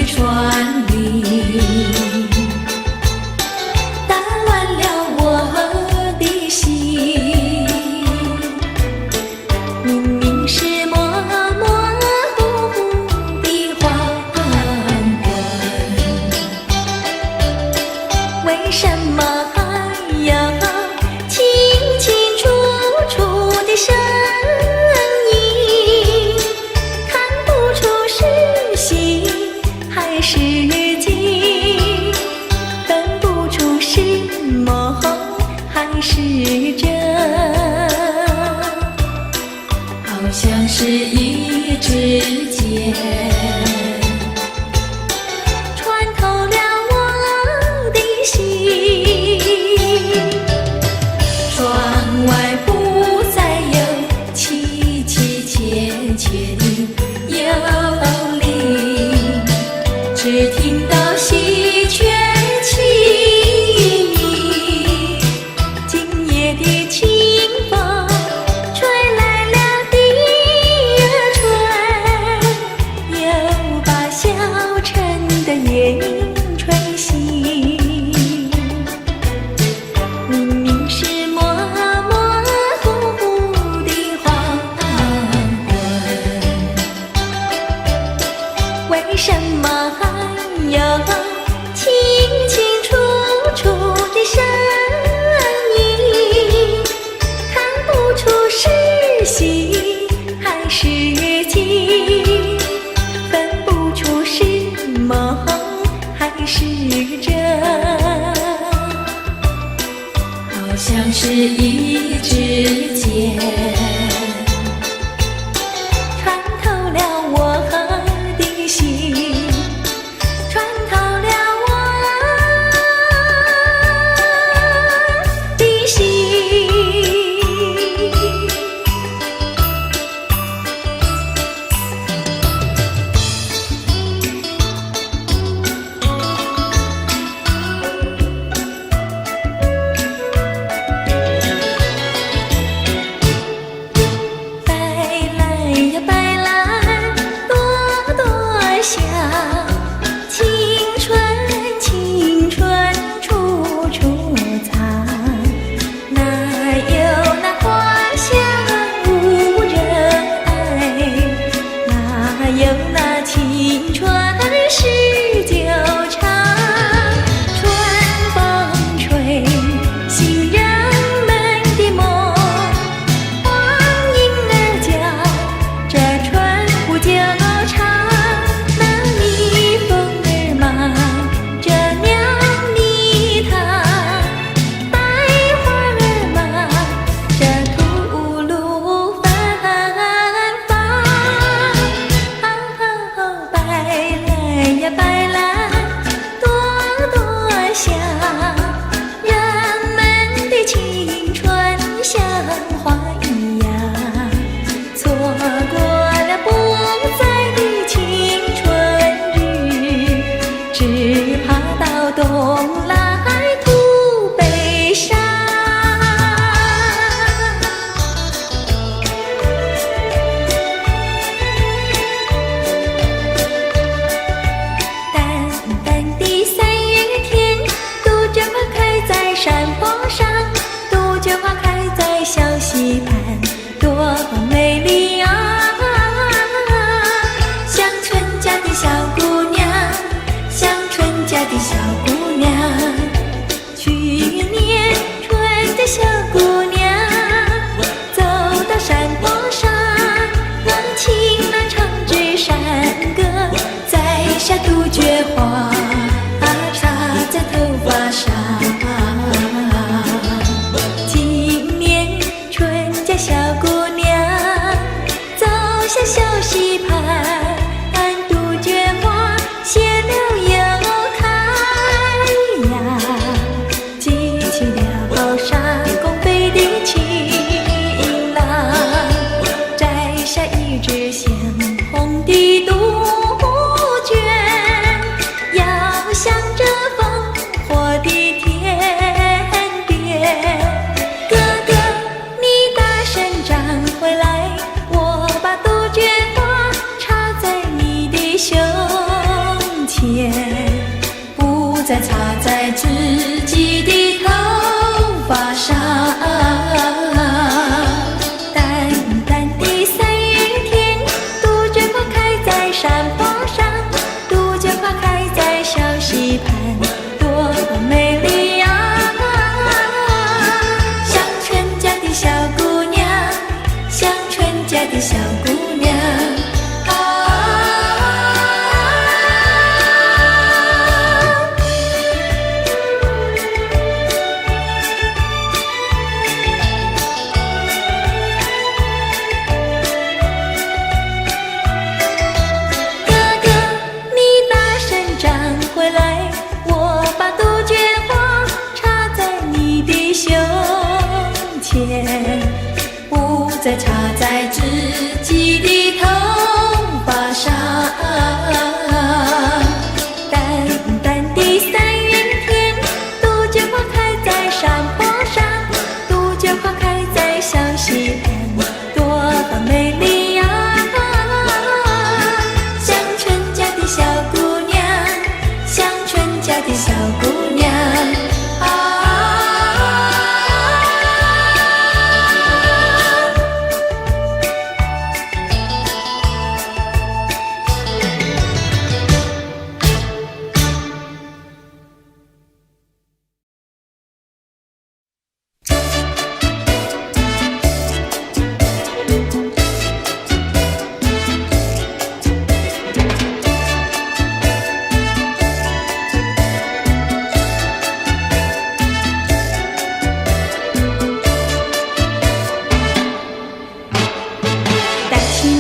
顺利，打乱了我的心。明明是模糊的黄昏，为什么还有清清楚楚的声音？看不出是喜还是惊，分不出是梦还是真，好像是一支箭穿透了我的心。窗外不再有凄凄切切的幽灵，只听到喜鹊轻鸣。今夜的清风吹来了第二春，又把小城的夜莺吹醒。明明是模糊的黄昏，为什么还有清清楚楚的声音？看不出是喜还是惊，分不出是梦还是真，好像是一支箭穿透了我的心，穿透了我的心。白兰呀白兰，朵朵香，青春青春处处藏。哪有那花香无人爱，哪有那青春是久长。春风吹醒人们的梦，黄莺儿叫，这春不久长。那蜜蜂儿忙着酿蜜糖，百花儿忙着吐露芬芳。白兰呀白兰，朵朵香，人们的青春像花一样，错过了不在的青春日，只怕到冬来徒悲伤。淡淡的三月天，杜鹃花开在山坡上，杜鹃花开在小溪畔，多美丽啊！乡村家的小姑娘，乡村家的小姑娘，去年春的小姑娘，走到山坡上，让情郎唱支山歌，摘下杜鹃花，插在头发上。今年春家小姑娘，走下小溪畔，杜鹃花谢了又开呀，记起了山宫飞的情郎，摘下一只鲜红的杜鹃，要钱，不再插在自己的头发上。淡淡的三月天，杜鹃花开在山坡上，杜鹃花开在小溪畔，多美丽呀！乡村家的小姑娘，乡村家的小姑娘。不再插在自己的头发上，淡淡的三月天，杜鹃花开在山坡上，杜鹃花开在小溪畔，多美丽呀！乡村家的小姑娘，乡村家的小姑娘。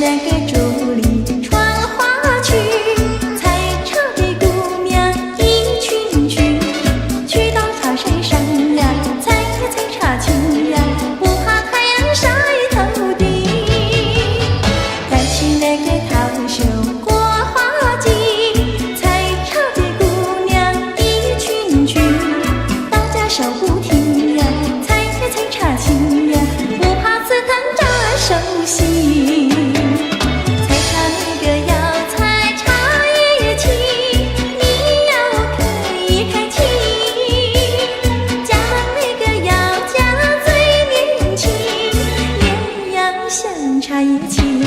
那个竹林传花去，采茶的姑娘一群群，去到茶山上呀，采茶青呀，不怕太阳晒头顶。再去那个桃秀过花季，采茶的姑娘一群群，大家手不停呀，采茶青呀，不怕刺疼扎手心。茶也青，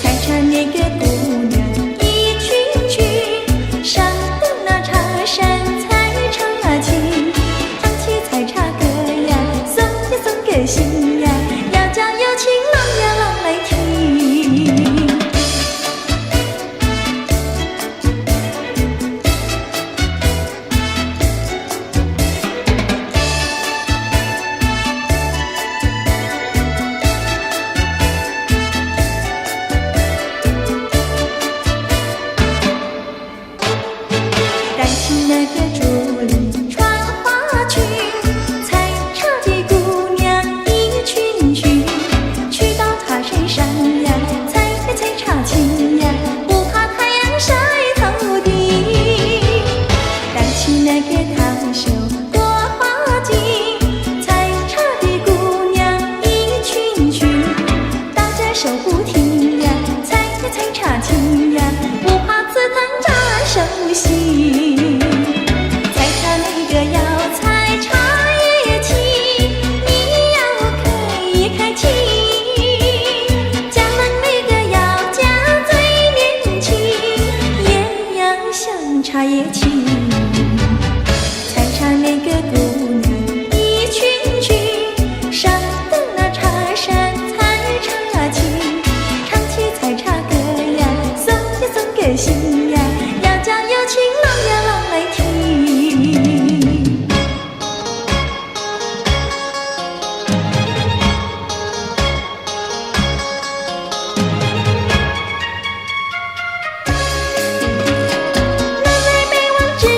采茶那个姑娘一群群，上的那茶山采茶青，唱起采茶歌呀，送给心呀，要叫有情郎呀郎来听。那个竹林传花去，采茶的姑娘一群群，去到茶山上呀，采茶青呀，不怕太阳晒头顶。带起那个桃秀过花季，采茶的姑娘一群群，大家手不停呀，采茶青呀，不怕刺疼扎手心。茶也青，采茶那个姑娘一群群，上的那茶山采茶青，唱起采茶歌呀，送给心呀，要叫有情郎呀郎来听。只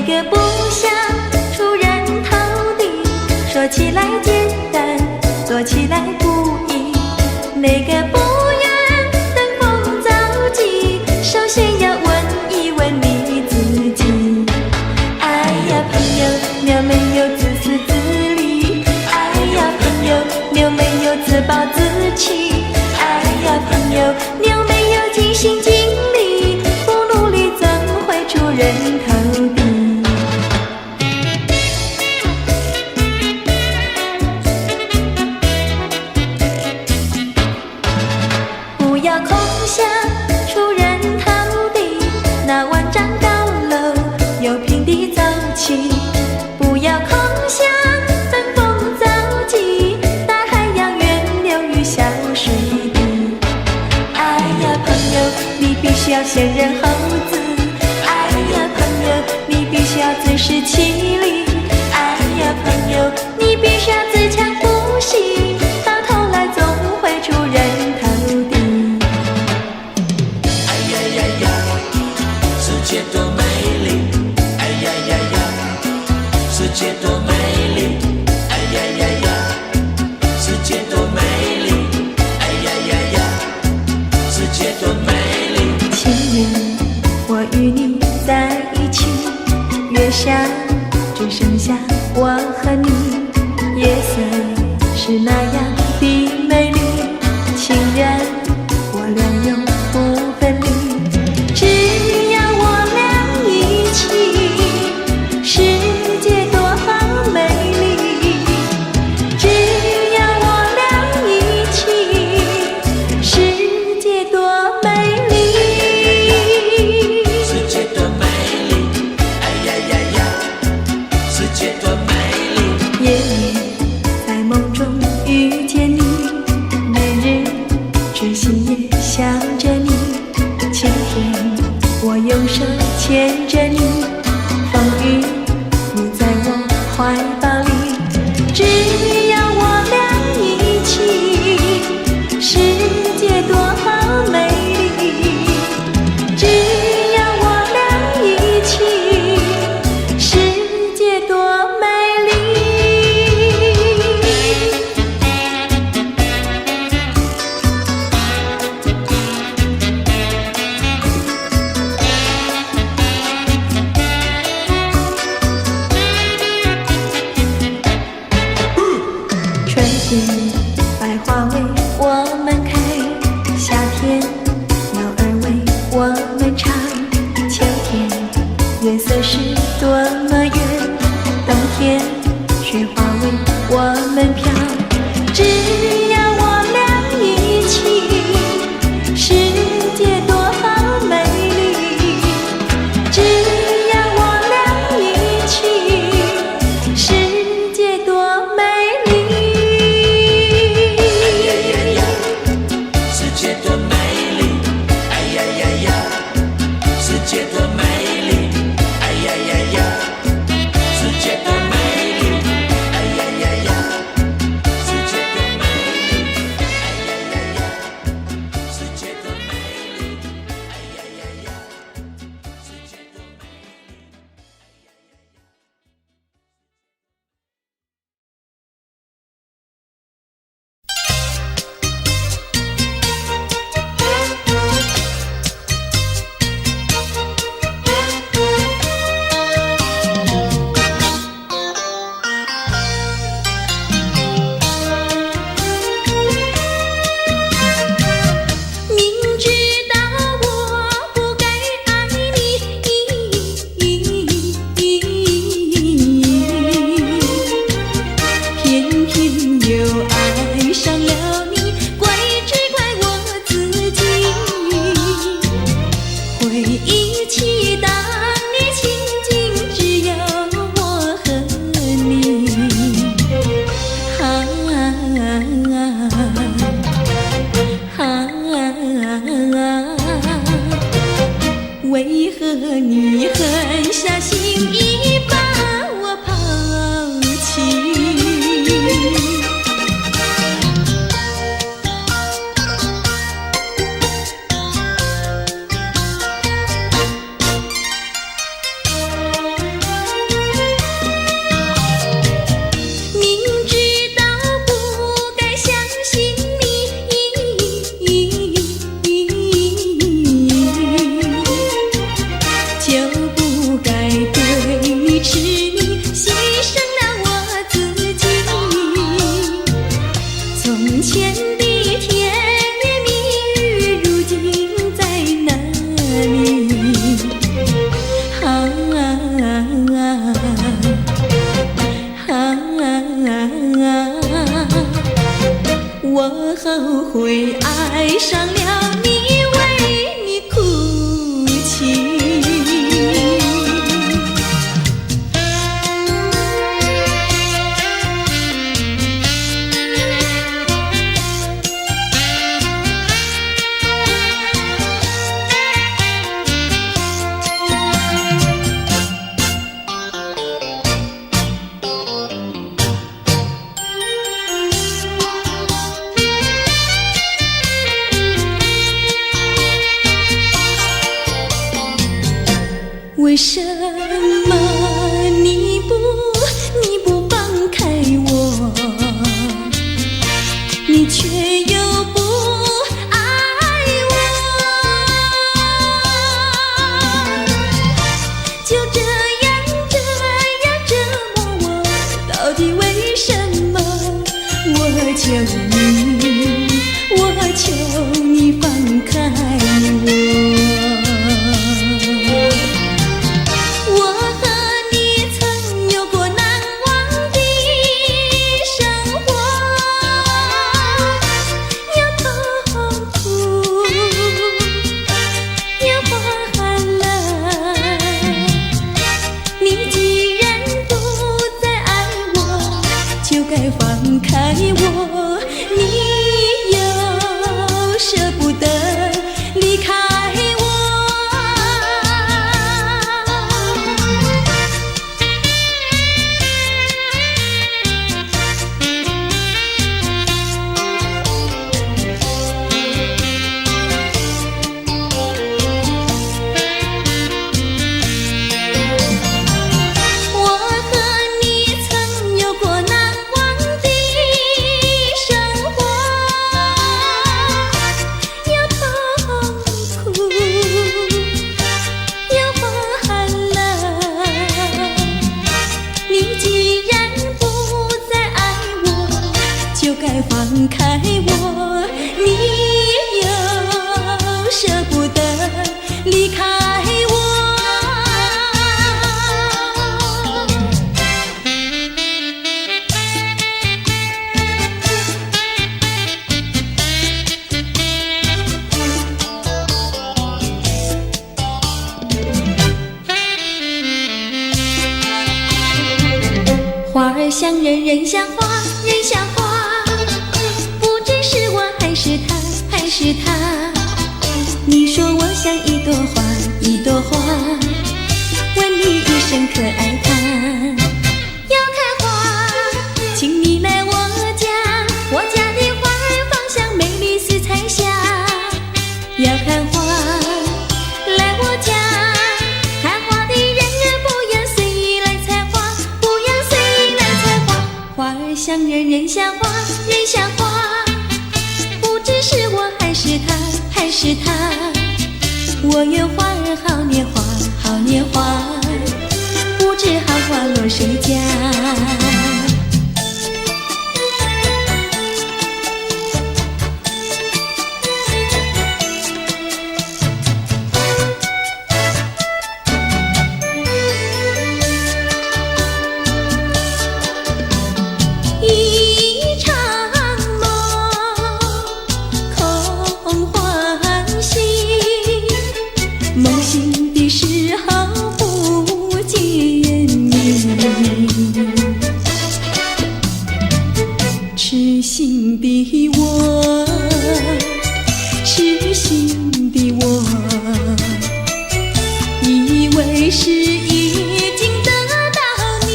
个不想出人头地，说起来简单，做起来不易。那个不愿登峰造极，首先要问一问你自己。哎呀朋友，你有没有自私自利？哎呀朋友，你有没有自暴自弃？哎呀朋友，你有没有尽心尽力？不努力怎会出人头地？不要空想出人头地，那万丈高楼由平地走起。不要空想登峰造极，大海洋源流于小水滴。哎呀朋友，你必须要先人后子。哎呀朋友，你必须要自食其力。哎呀朋友，你必须要自强不息，到头来总会出人头地。哎呀呀呀，世界多美丽！哎呀呀呀，世界多美丽！哎呀呀呀，世界多美丽！哎呀呀呀，世界多美丽！情人，我与你在一起，月下只剩下我和你，夜色是那样的美丽，情人我俩永不分离。只要我俩一起，世界多好美丽。只要我俩一起，世界多美丽。世界多美丽！哎呀呀呀，世界多美丽！夜夜在梦中遇见你，每日痴心也想着你。晴天我用手牵着你，风雨你在我怀抱里。只要我俩一起，世界多好美丽。只要我俩一起，世界多美丽。春天百花为我们开，夏天鸟儿为我们唱，秋天月色是多么圆，冬天雪花为我们飘。只要我俩一起，世界多好美丽。只要我俩一起，世界多美丽。哎呀呀呀，世界多美丽！哎呀呀呀，世界多美丽！哎呀呀呀，世界多美丽！哎呀呀呀，世界多美丽！哎呀呀呀，世界多美丽！哎呀呀呀，世界多美丽！明知道我不该爱你，偏偏又爱上了你，只怪我自己。回忆起当年情景，只有我和你。为何你狠下心意把我抛弃？为什么你不放开我，你却又不爱我？就这样折磨我，到底为什么？我求你放开我。放开我，你又舍不得离开我。我和你曾有过难忘的生活，有痛苦，有欢乐。你既然不再爱我，就该放开我，你又舍不得离开我。花儿像人，人像花，人像花，不知是我还是他，还是他。你说我像一朵花，一朵花，问你一声可爱它。要开花，请你来我家，我家的花儿芳香美丽似彩霞。要看花，来我家。看花的人不要随意来采花，不要随意来采花。花儿像人，人像花，人像花，不知是我还是他，还是他。我愿花儿好年华，好年华，不知好花落谁家。一场梦，空欢喜，梦醒的时候不见你。痴心的我，痴心的我，以为是已经得到你。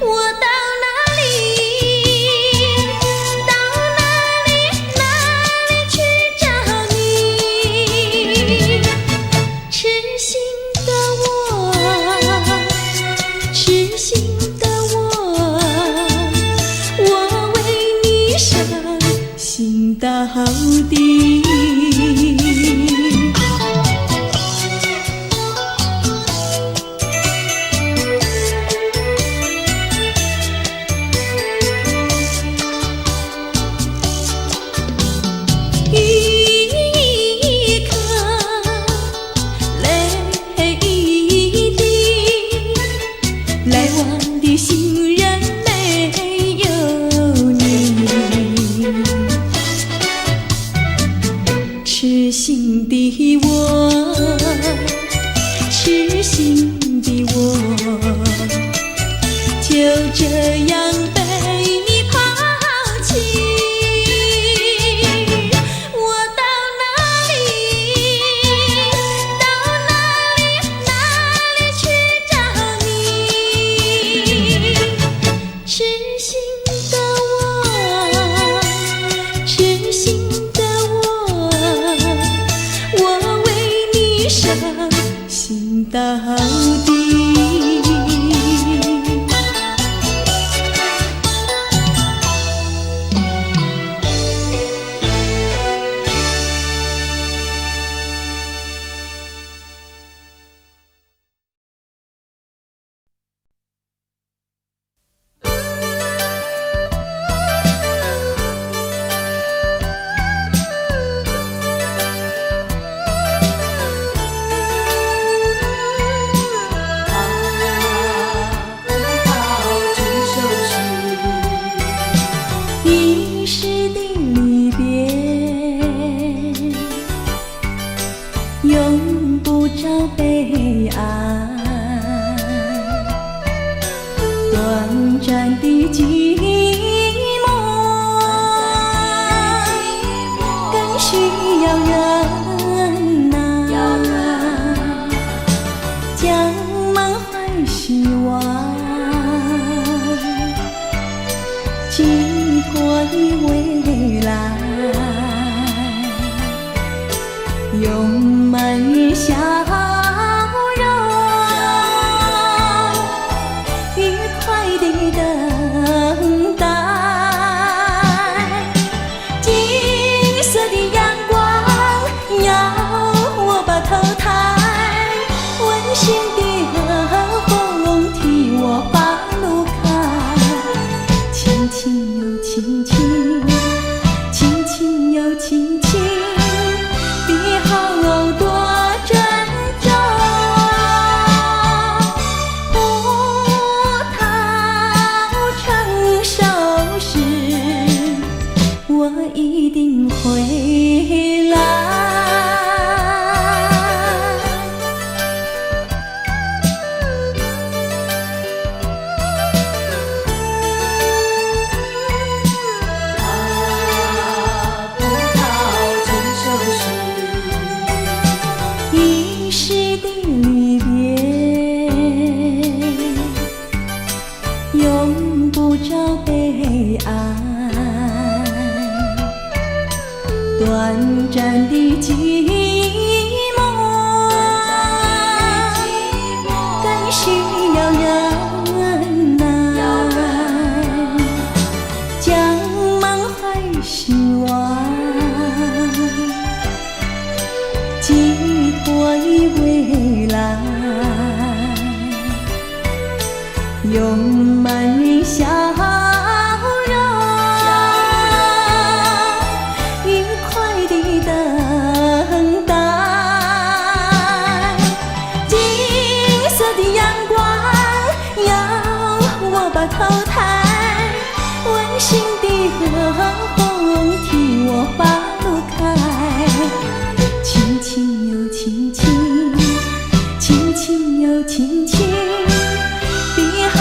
我到哪里去找你？痴心的我，痴心的我，我为你伤心到底。一颗泪一到底。一时的离别，用不着悲哀，短暂的寂寞，更需要忍耐，将满怀希望寄托于未来，用满意笑容，愉快地等待。金色的阳光要我把头抬，温馨的和风替我把路开，轻轻又轻轻，轻轻又轻轻，别好多珍重。葡萄成熟时，我一定回来。一时的离别，用不着悲哀，短暂的寂寞，更需要忍耐，将满怀希望寄托于未来，用满意笑容，愉快地等待。金色的阳光要我把头抬，温馨的和风替我把路开，轻轻又轻轻，轻轻又轻轻，别好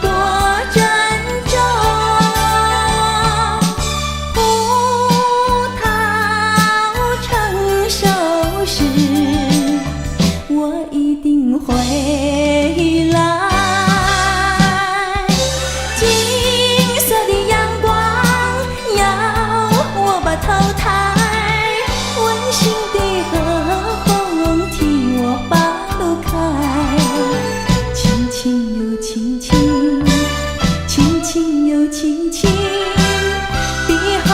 多珍重。葡萄成熟时，我一定回来。金色的阳光要我把头抬，温馨的和风替我把路开，轻轻又轻轻，轻轻又轻轻，别好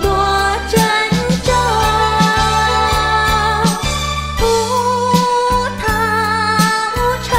多珍重。葡萄成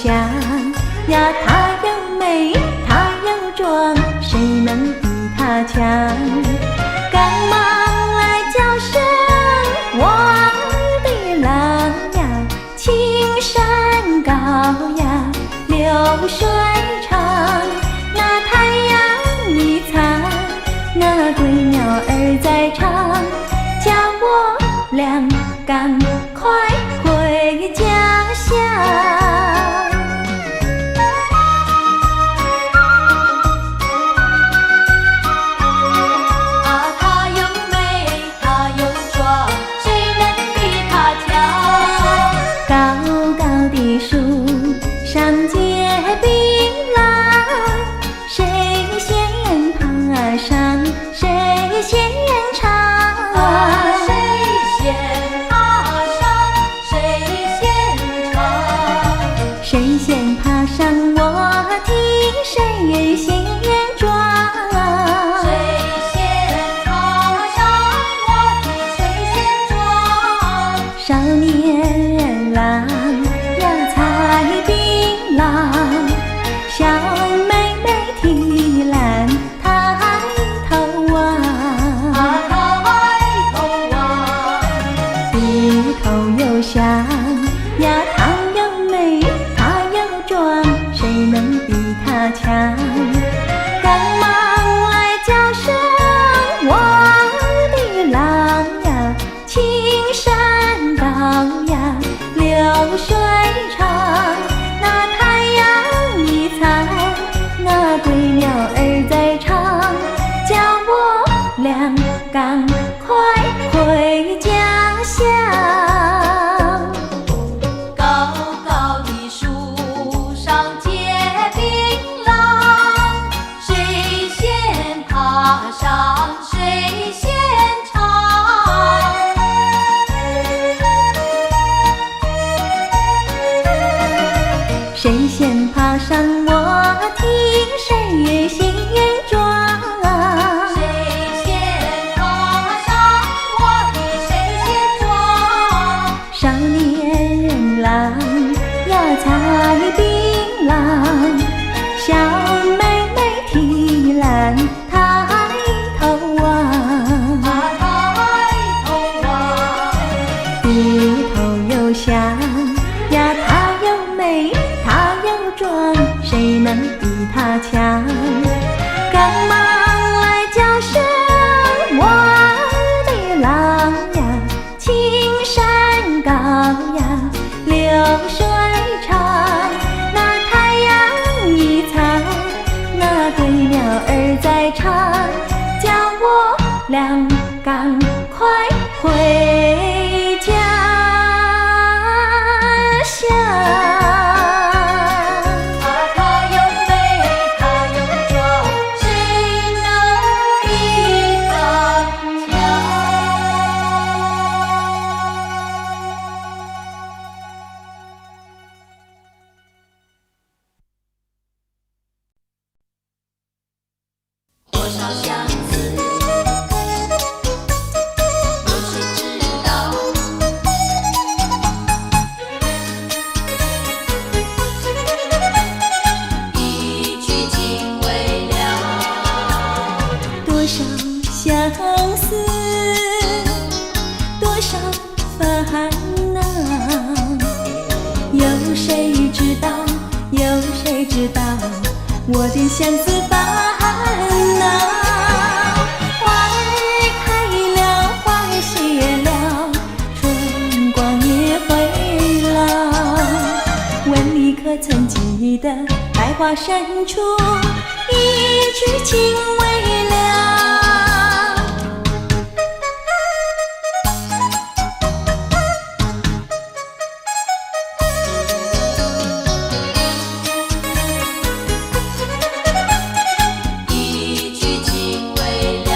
香呀，她又美，她又壮，谁能比她强？赶忙来叫声我的郎呀，青山高呀，流水长，那太阳一擦，那归鸟儿在唱，叫我俩赶快回家乡。她又美，她又壮，谁能比她强？高高的树上结槟榔，谁先爬上，谁先尝。谁先爬上，谁先尝？谁先爬上我的，谁先撞。谁先爬上我的，谁先撞？少年郎呀，采槟榔，小妹妹提篮抬头望。抬头望，低头又想呀，她又美，她又壮，谁能比她强？赶忙来叫声我的郎呀，青山高呀，流水长，那太阳一擦，那归鸟儿在唱，叫我俩赶快回家乡。高高的树上结槟榔，谁先爬上，谁先尝？谁先爬上我的，谁先撞。谁先爬上我的，谁先撞？少年郎呀，采槟榔，小妹妹提篮抬头望。抬头望，低头又想呀，她又美，她又壮，谁能比她强？赶忙来叫声我的郎呀，青山高呀，流水长，那太阳一擦，那归鸟儿在唱，叫我俩赶快回家乡。她又美，她又壮，谁能比她强？多少相思，有谁知道？一曲情未了。多少相思，多少烦恼，有谁知道？有谁知道我的相思烦恼？花儿开了，花儿谢了，春光也回了。问你可曾记得，百花深处一曲情未了。一曲情未了。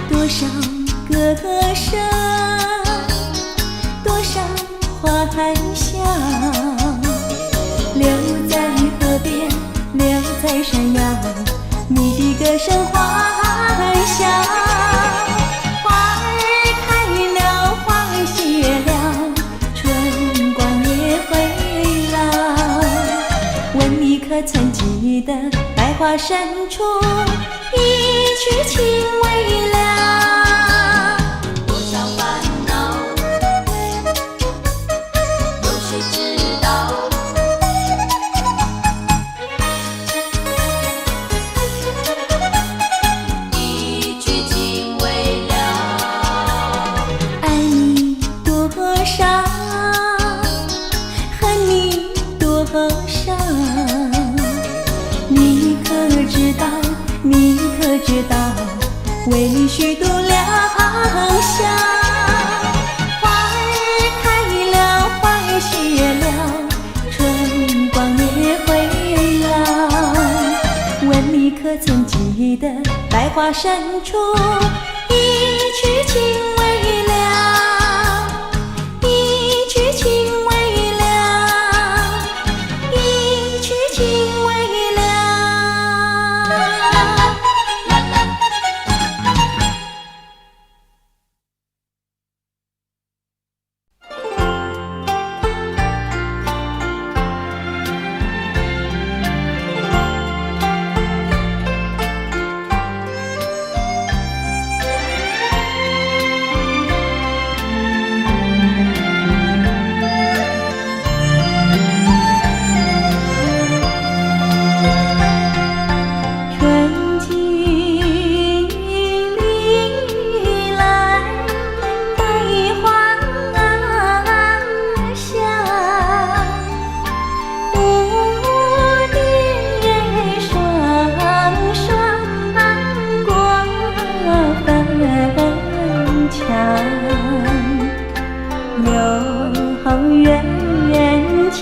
多少歌声，多少欢笑，留在河边，留在山腰，你的歌声欢笑。花儿开了，花儿谢了，春光也回了。可曾记得百花深处一曲情未了？多少烦恼，有谁知道？一曲情未了。爱你多少，恨你多少，你可知道？你可知道？为虚度良宵。花儿开了，花儿谢了，春光也会老。问你可曾记得百花深处一曲情未了？一曲情未了，一曲情未了。春季里来，百花香，蝴蝶双双过坟墙，有缘千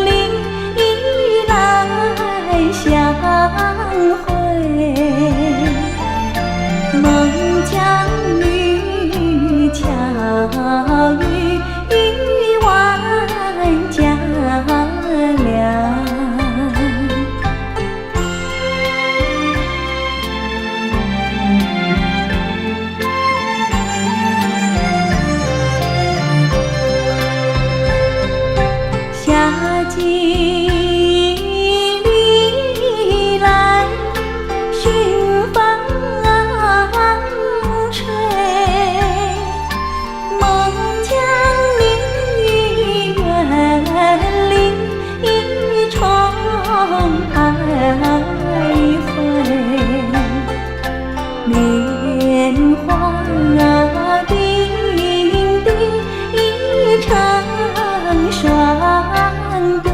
里来相会，孟姜女巧语万家良。夏季里来，寻风吹，孟姜女园里重徘徊，莲花并蒂成双对，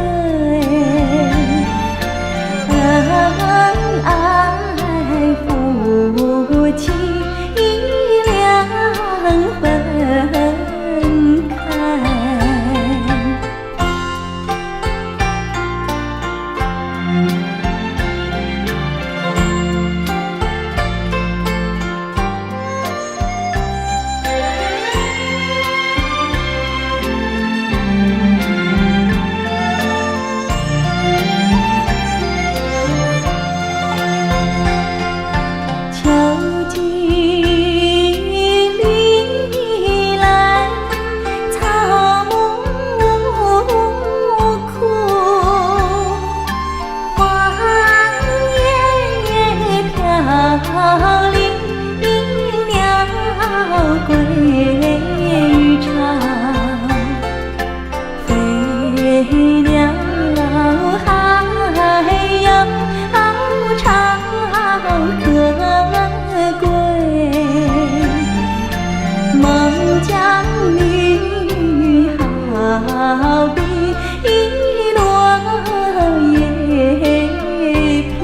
恩爱夫妻两分开。秋季里来，草木枯，黄叶飘零，鸟归巢，飞鸟还有巢可归，孟姜女好比落叶飘。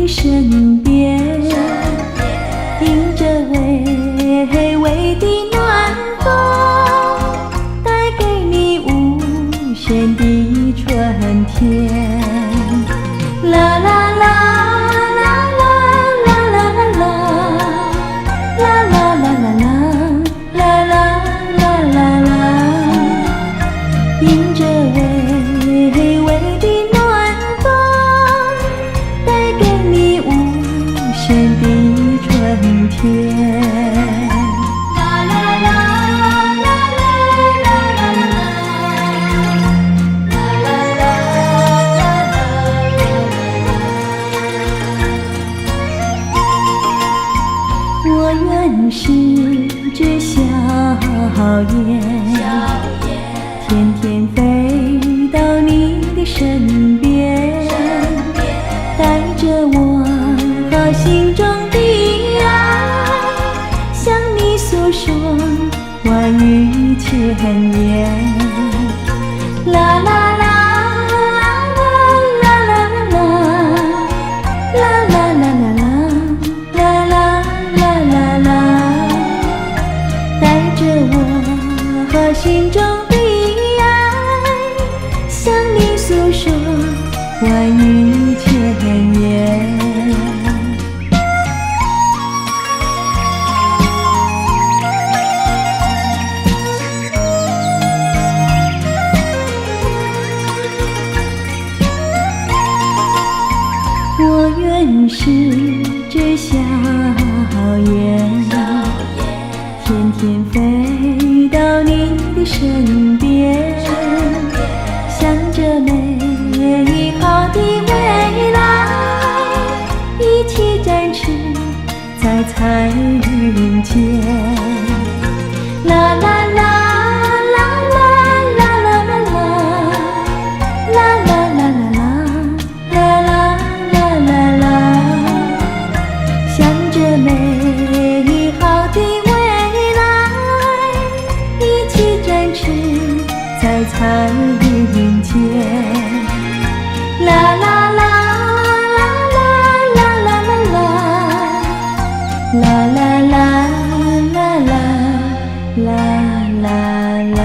的身边，迎着微微的暖风，带给你无限的春天。啦啦啦啦啦啦啦啦啦啦啦啦啦啦啦啦，迎着微微的暖风，带给你无限的春天。我愿是只小雁，天天飞到你的身边，带着我好心中的爱，向你诉说万语千言。啦啦啦心中的爱，向你诉说万语千言。我愿是只小雁，天天飞到你的身边，向着美好的未来一起展翅在彩云间。啦啦啦啦啦啦啦啦啦啦啦啦啦啦，向着美好的未来一起展翅在彩云间。啦啦啦啦啦啦啦啦啦啦啦啦啦啦。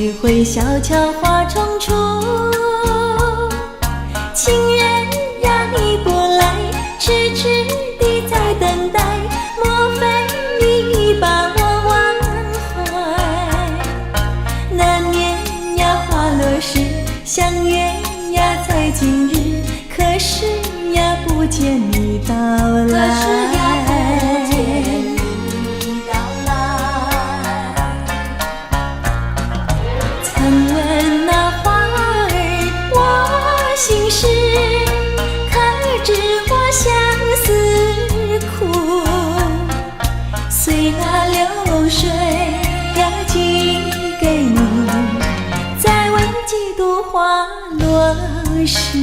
徘徊小桥花重处，情人呀你不来，痴痴地在等待，莫非你把我忘怀？难念呀花落时，相约呀在今日，可是呀不见你到来。心事，可知我相思苦？随那流水呀寄给你，再为几度花落时。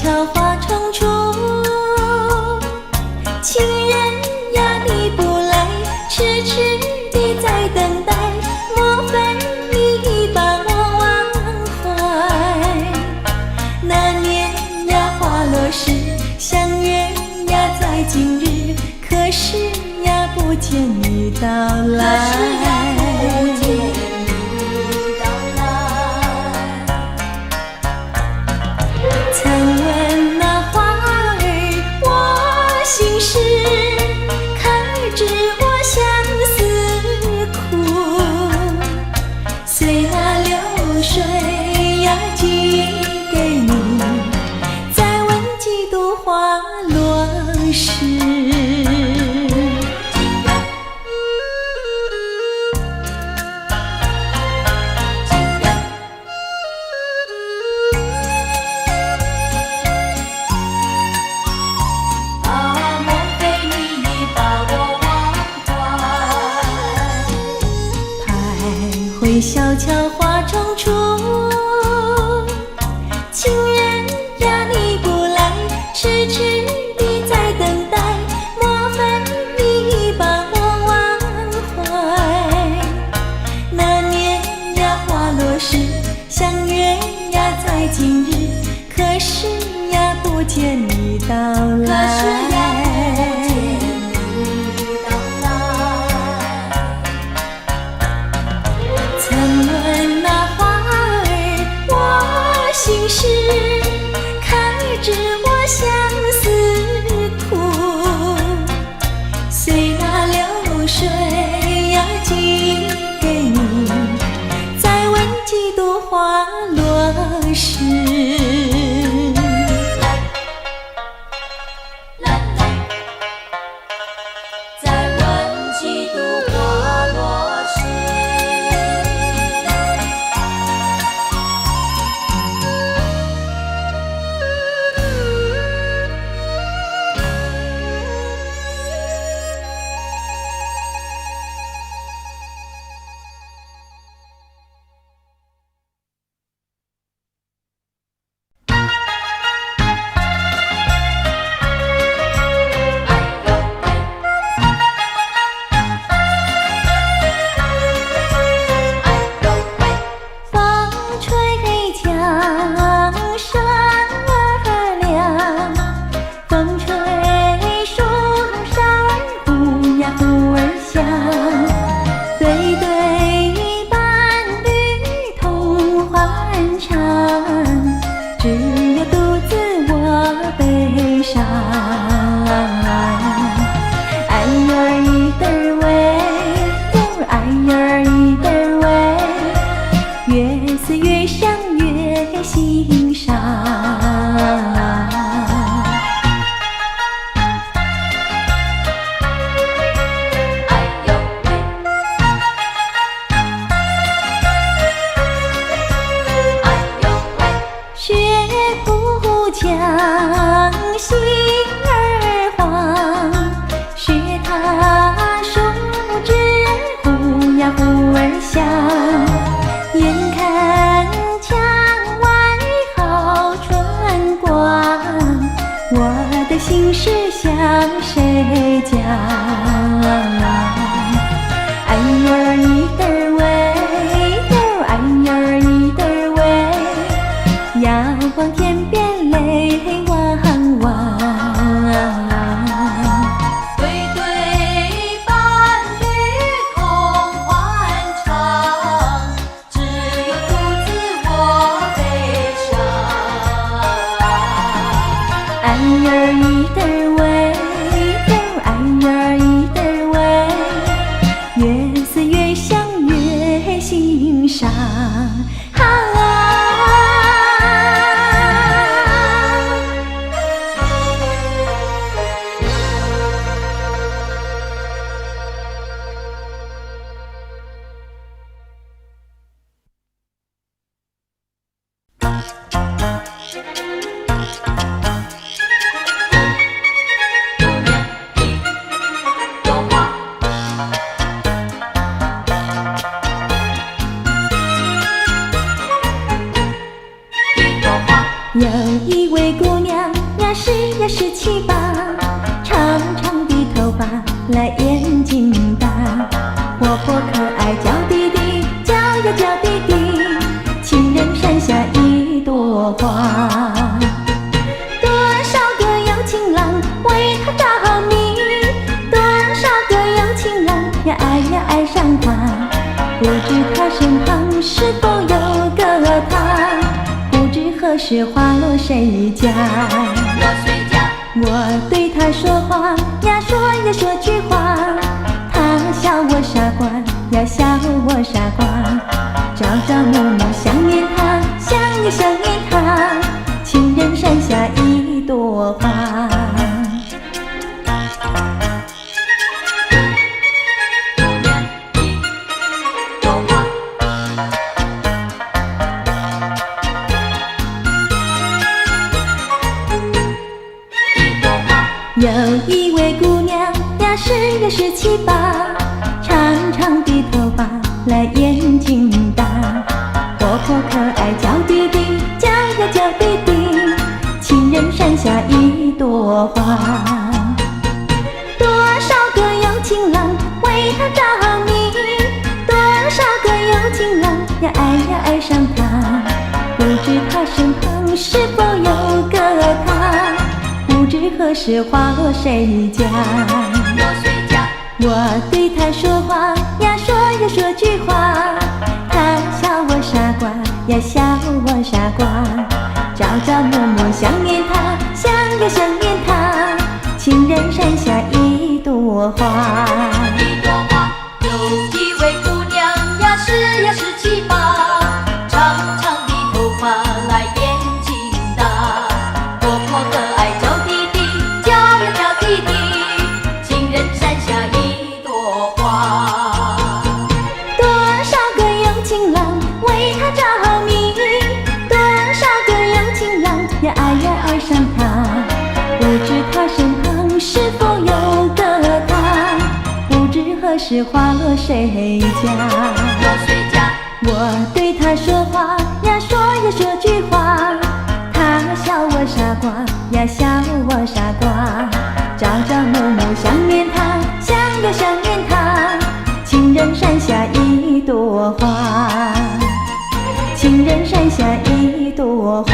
悄话重出。情人呀，你不来，痴痴地在等待，莫非你把我忘怀？那年呀，花落时相约呀，在今日，可是呀，不见你到来。曾问那花儿我心事，开知我相思苦。随那流水呀，寄给你，再问几度花落时。小悄话重出，情人呀，你不来，痴痴地在等待，莫非你把我忘怀？那年呀，花落时相约呀，在今日，可是呀，不见你到来。心事开知我相思苦，随那流水呀，寄给你，再问几度花落时。啦啦也是七八，长长的头发来眼睛大，活泼可爱叫弟弟，叫呀叫弟弟，情人山下一朵花。多少个有情郎为他着迷，多少个有情郎呀爱上他，不知他身旁是否有个他，不知何时花落谁家。落谁家？我对他说话呀说句话，他笑我傻瓜呀笑我傻瓜，朝朝暮暮想念他，想念他，情人山下一朵花。有一位姑娘呀是七八，长长的头发来眼睛大，活泼可爱叫弟弟，叫呀叫弟弟，情人山下一朵花。多少个有情郎为她着迷，多少个有情郎呀爱上她，不知他身旁是否有个他，不知何时花落谁家。落谁家？我对他说话呀说句话，他笑我傻瓜呀笑我傻瓜，朝朝暮暮想念他，想念他，情人山下一朵花。一朵花。有一位姑娘呀是七八，长长的头发来眼睛大，活泼可爱叫弟弟，叫呀叫弟弟，情人山下一朵花。多少个有情郎为她着迷，多少个有情郎呀爱上她，不知他身旁是否有个他，不知何时花落谁家。落谁家？我对他说话呀说句话，他笑我傻瓜呀笑我傻瓜，朝朝暮暮想念他，想念他，情人山下一朵花，情人山下一朵花。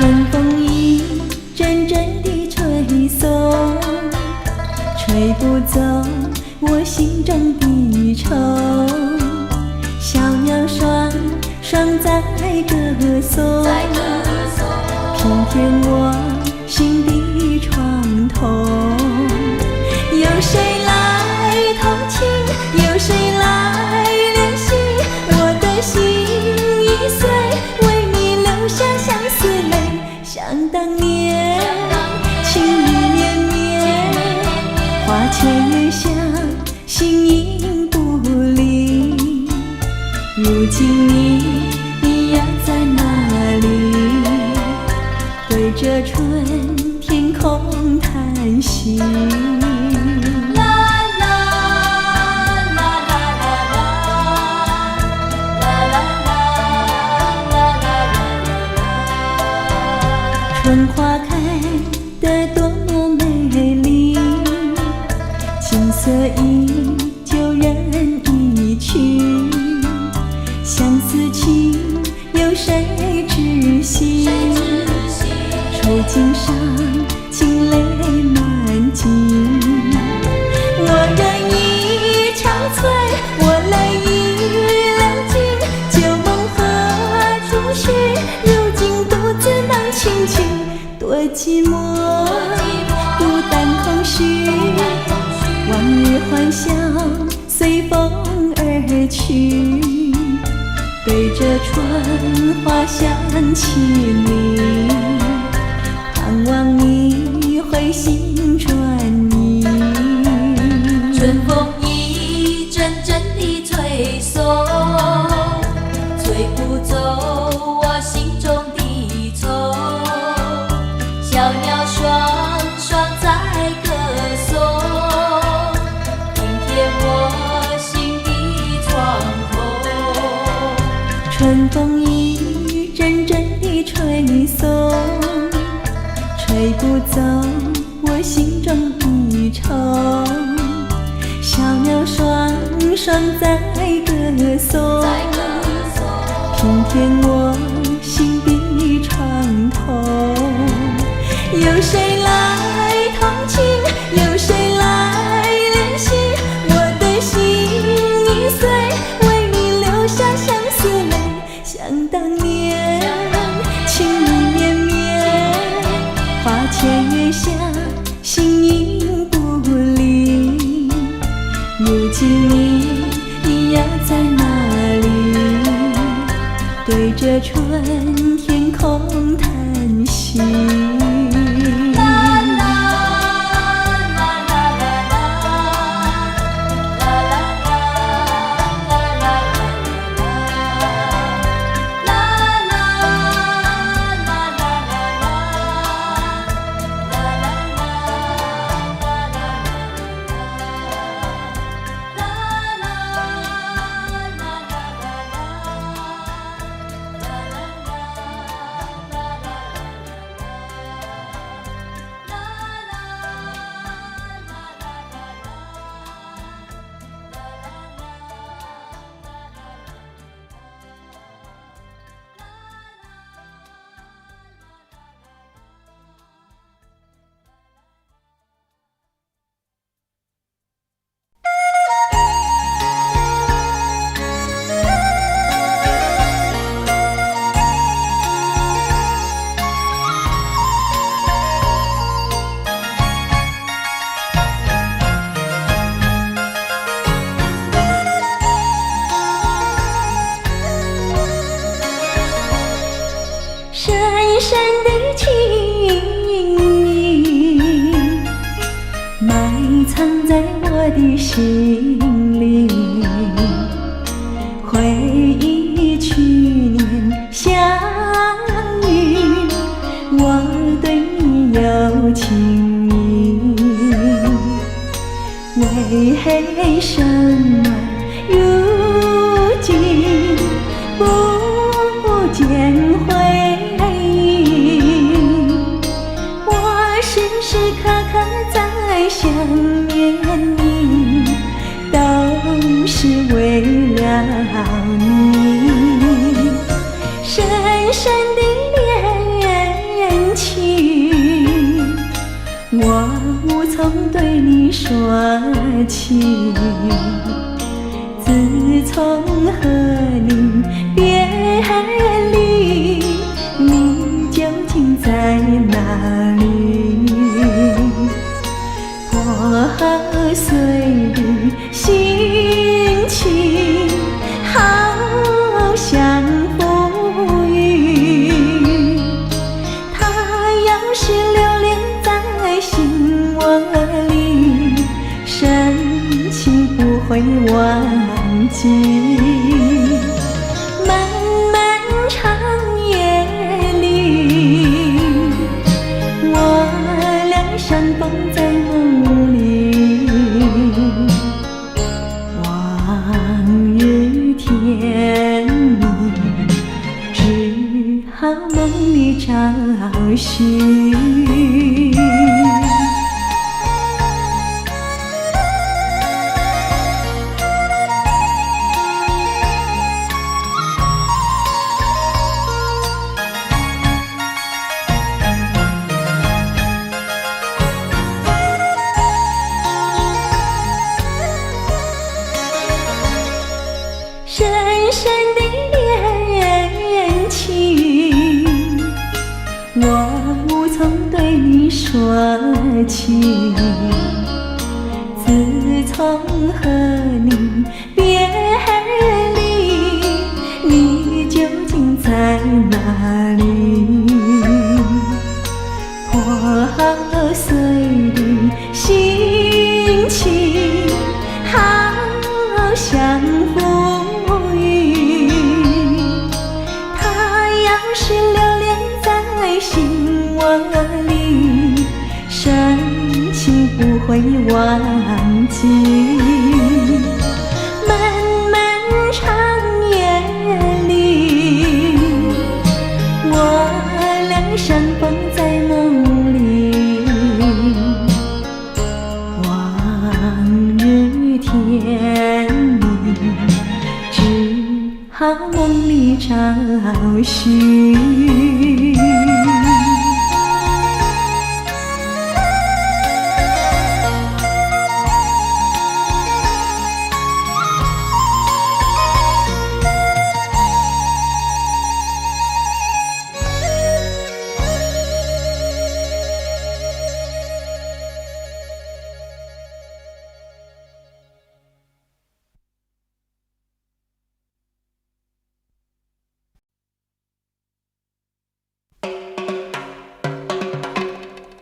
春风一阵阵地吹送，吹不走我心中的愁。小鸟双双在歌颂，平添我心的创痛。有谁来同情？有谁来怜惜？我的心已碎，为你流下相思泪。想当年，情意绵绵，花前月下，形影不离。如今你呀在哪里？对着春天空叹息。春花开得多么美丽，景色依旧人已去。相思情有谁知悉？愁尽上情泪满襟。我人已憔悴，我泪已流尽。旧梦何处去？如今独自能轻轻。多寂寞，孤单空虚，往日欢笑随风而去。对着春花想起你，盼望你回心转意。春风一阵阵地吹送，吹不走我心中的愁。小鸟双双在歌颂，平添我心的创痛。春风一阵阵地吹送，吹不走我心中的愁。小鸟双双在歌颂，平添我心的创痛。有谁来同情？有谁来怜惜？我的心已碎，为你流下相思泪。想当年，情意绵绵，花前月下，形影不离。如今你呀在哪里？对着春天空叹息。深的情意埋藏在我的心里，回忆去年相遇，我对你有情意，为什么如今不见回应？我时时刻刻在想念你，都是为了你。深深的从对你说起，自从和你别离，你究竟在哪里？破碎的心情，好像浮云。它要是留恋在心窝里，深情不会忘记。漫漫长夜里，我俩相逢在梦里，往日甜蜜只好梦里找寻。深深的恋情，我无从对你说起。自从和你别离，你究竟在哪里？破碎的心情，好像浮云。它要是留恋在心窝里，深情不会忘记。漫漫长夜里，我俩相逢在梦里，往日甜蜜只好梦里找寻。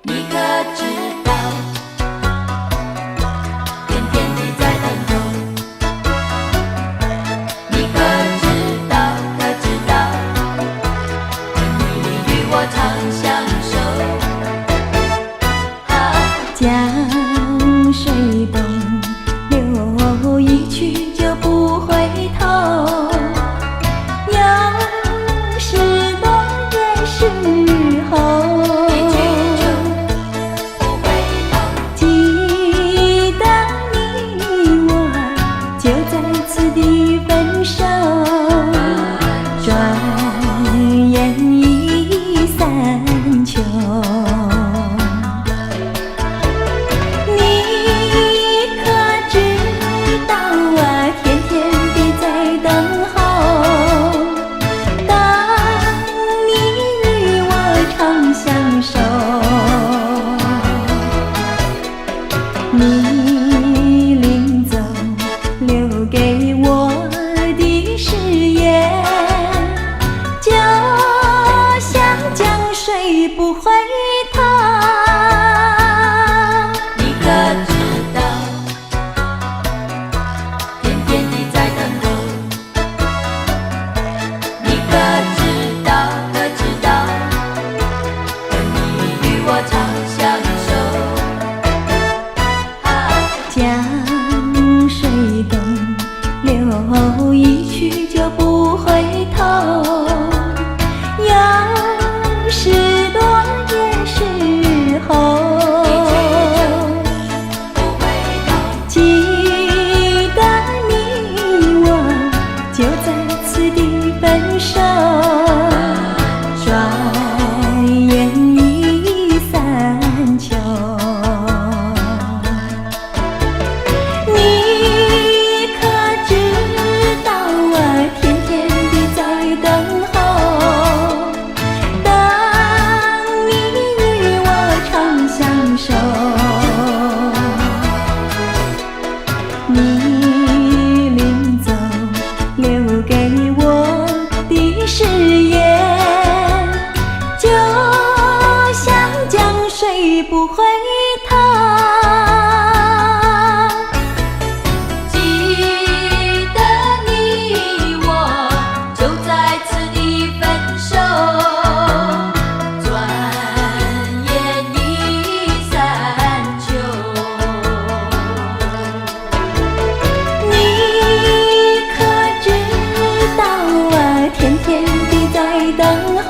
你可知道，天天地在等候。你可知道，你与我常相守。江水东流一去就不回头，又是多年时候。记得你我就在此地分手，转眼已三秋。你可知道啊，天天地在等候，当你与我常相守。你临走留给我的誓言，就像江水不回头。你可知道，天天地在等候。你可知道，你与我常相守。江水东流一去就不回头，又是多年时水不回头。记得你我就在此地分手，转眼已三秋。你可知道我天天地在等候，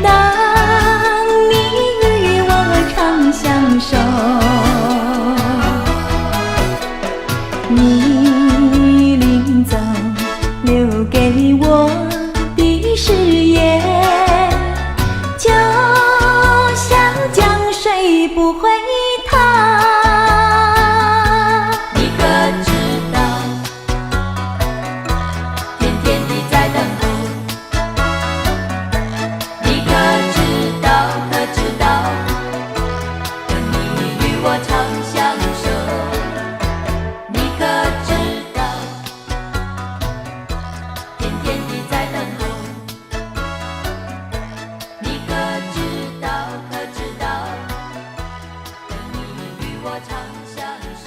当你与我长相守，你临走留给我的誓言，就像江水不回头。你可知道，天天地在等候。你可知道，等你与我长相守。你可知道，天天地在等候。你可知道，等你与我长相守。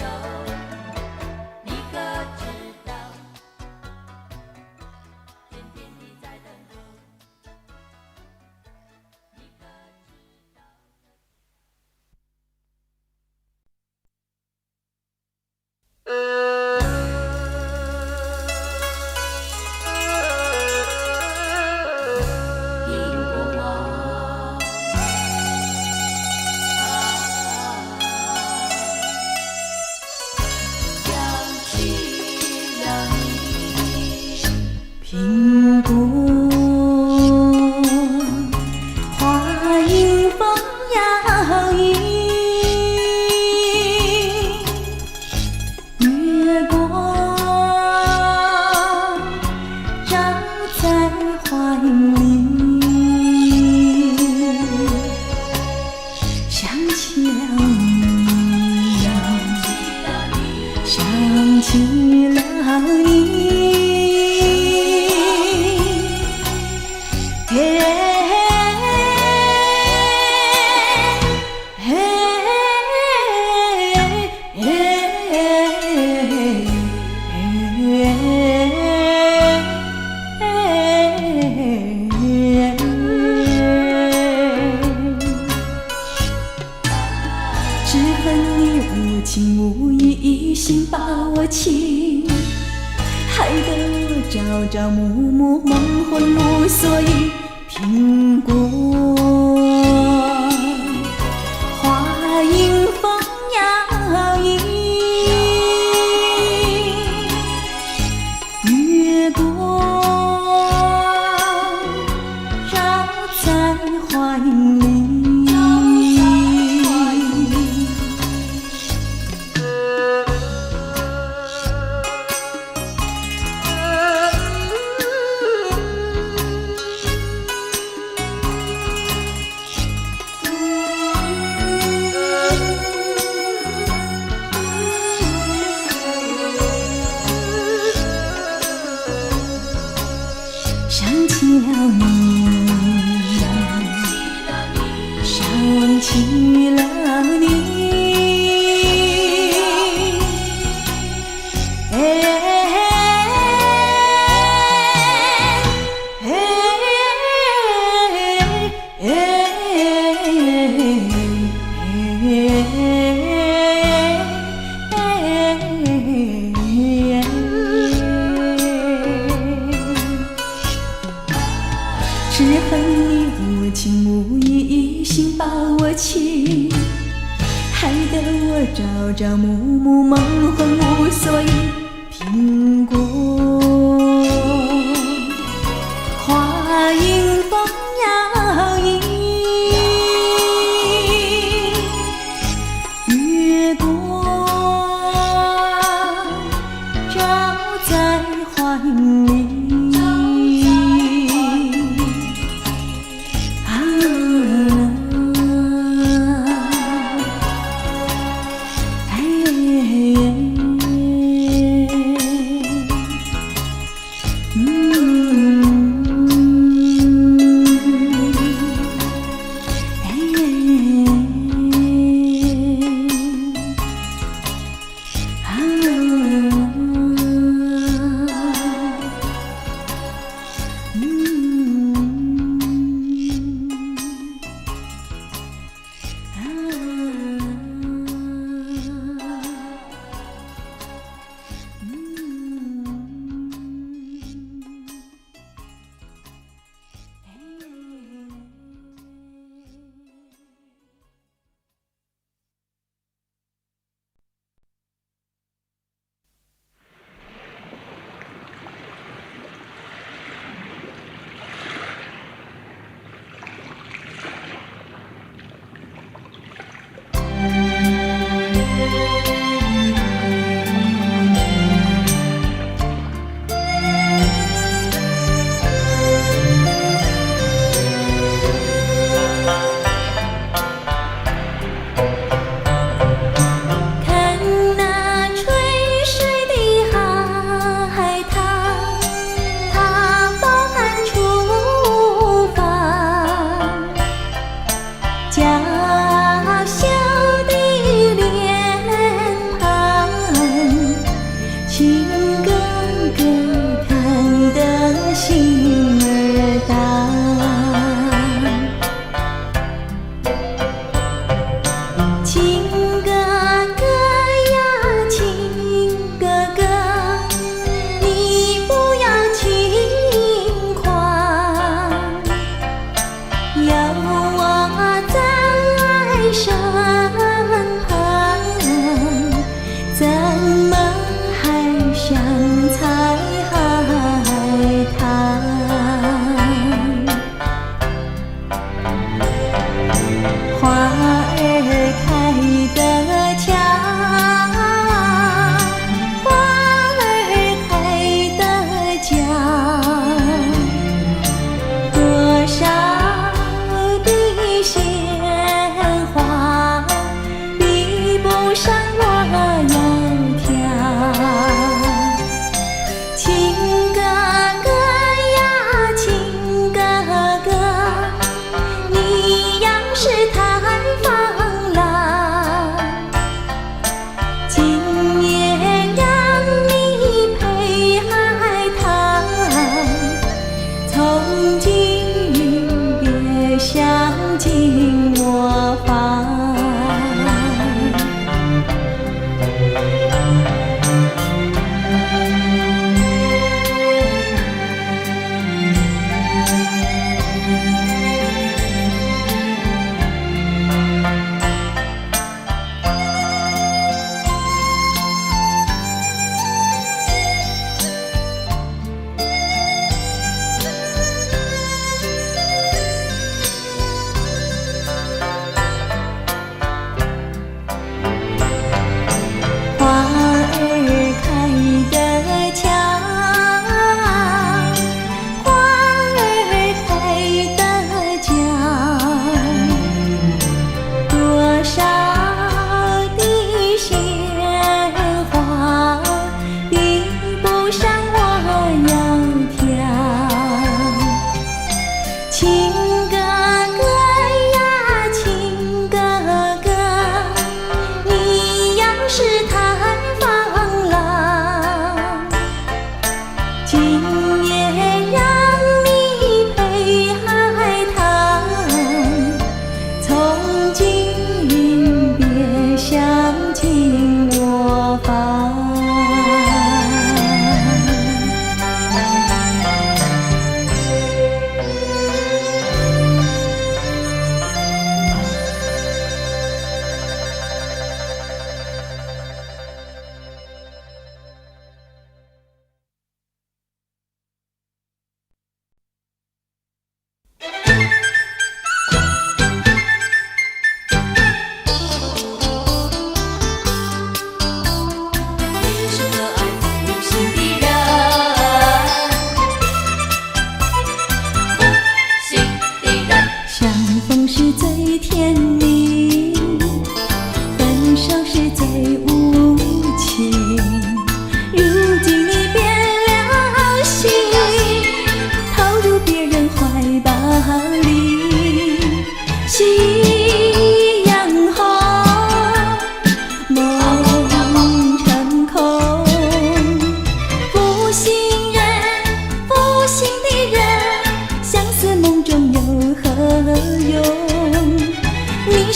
你可知道，天天地在等候。你可知道。苹果花，想起了你。苹果花迎风摇曳，月光照在花影里，想起了你，想起了你。只恨你无情无义，一心把我情，害得我朝朝暮暮，梦魂无所依。苹果花迎风摇曳，月光照在花影里。想起了你，想起了你。只恨你无情无义，一心把我情，害得我朝朝暮暮，梦魂无所依。苹果花迎风摇曳，月光照在花影里。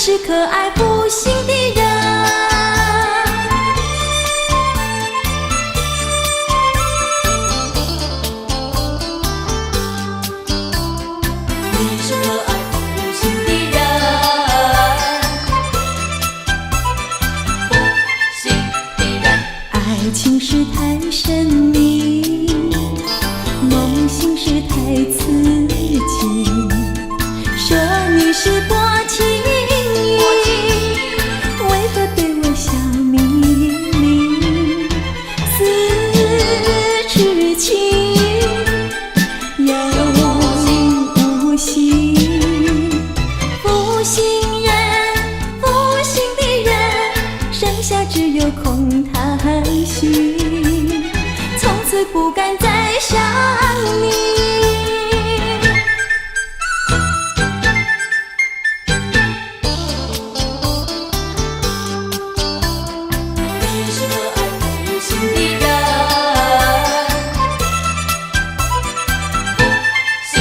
是可爱负心的人。你是可爱负心的人，负心的人。爱情是太神秘，梦醒是太刺激，说你是薄情，不敢再想你。你是可爱负心的人，负心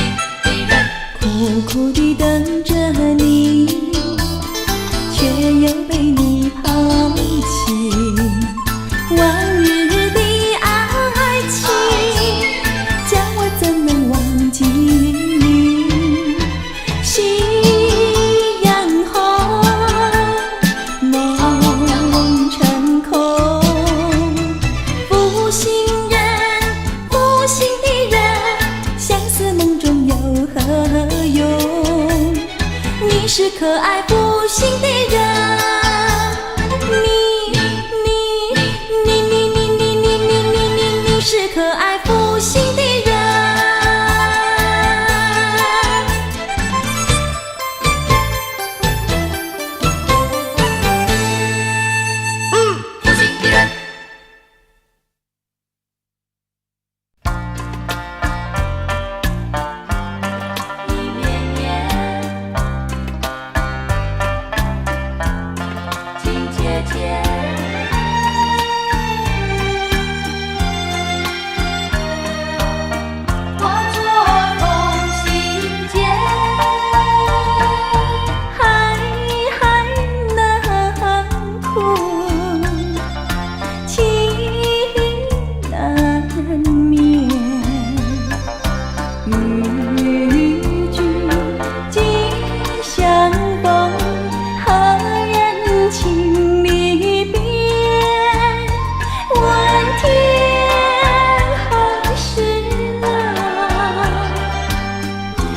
的人，苦苦地等着你，却又被你抛弃。往日的爱情，叫我怎能忘记你？夕阳红，梦成空。负心人，负心的人，相思梦中有何用？你是可爱负心的人。你是可爱负心的人。负心的人。一绵绵，情切切。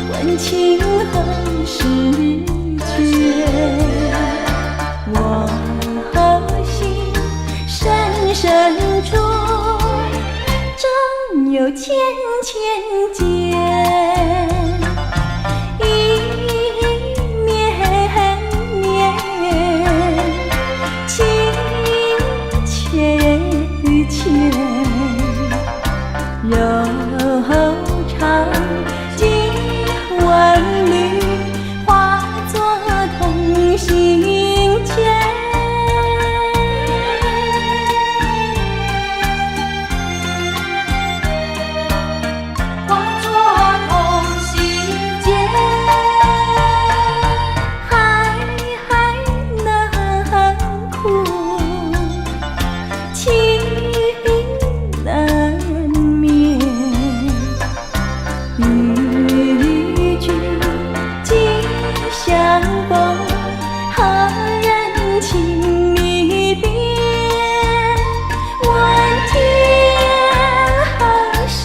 问情何时绝？我心深深处，终有千千结。一绵绵，情切切，柔肠。万缕化作同心结，化作同心结，还能哭，情难眠。相逢何人情离别？问天何时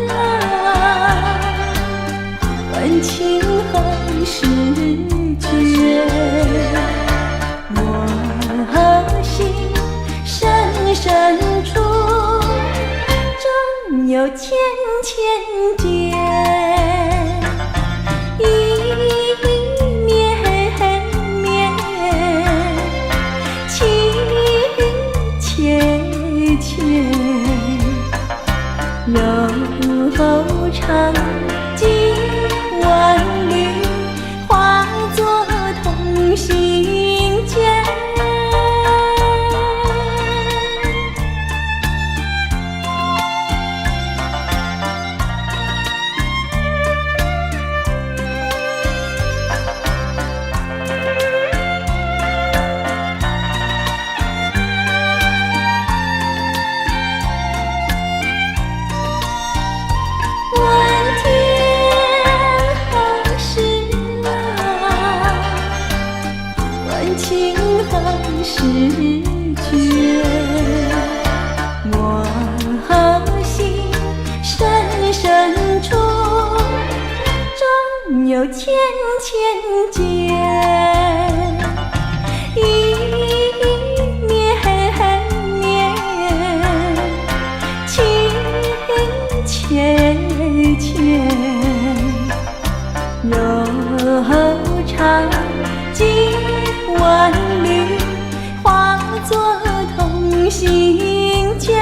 来？问情何时绝？我心深深处，终有千千结。柔肠几万缕，化作同心结。情何时绝？我心深深处，终有千千结。一绵绵，情切切，柔肠几万缕，化作同心结。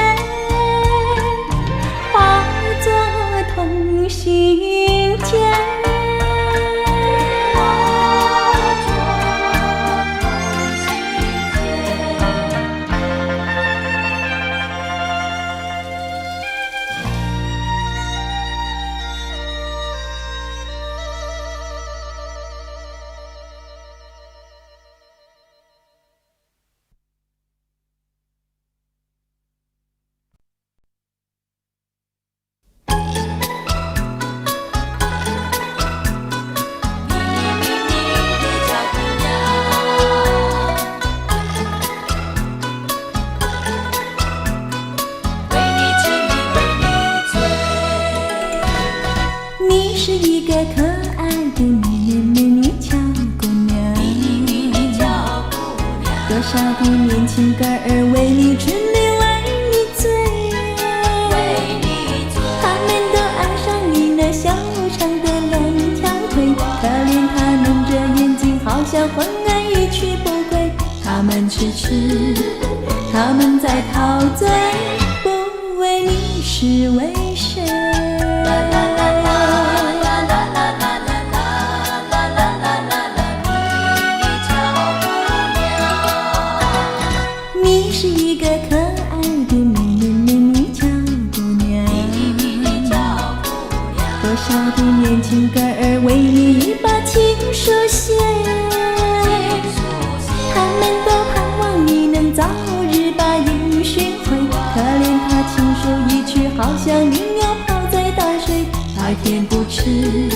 少的年轻哥儿为你痴恋，为你醉，为你醉。他们都爱上你那修长的两条腿，可怜他蒙着眼睛，好像昏暗一去不归。他们痴痴，他们在陶醉，不为你是为谁？你是一个可爱的美丽美女小姑娘，多少的年轻哥儿为你把情书写，他们都盼望你能早日把音寻回，可怜他情书一去，好像灵鸟泡在大水，白天不吃，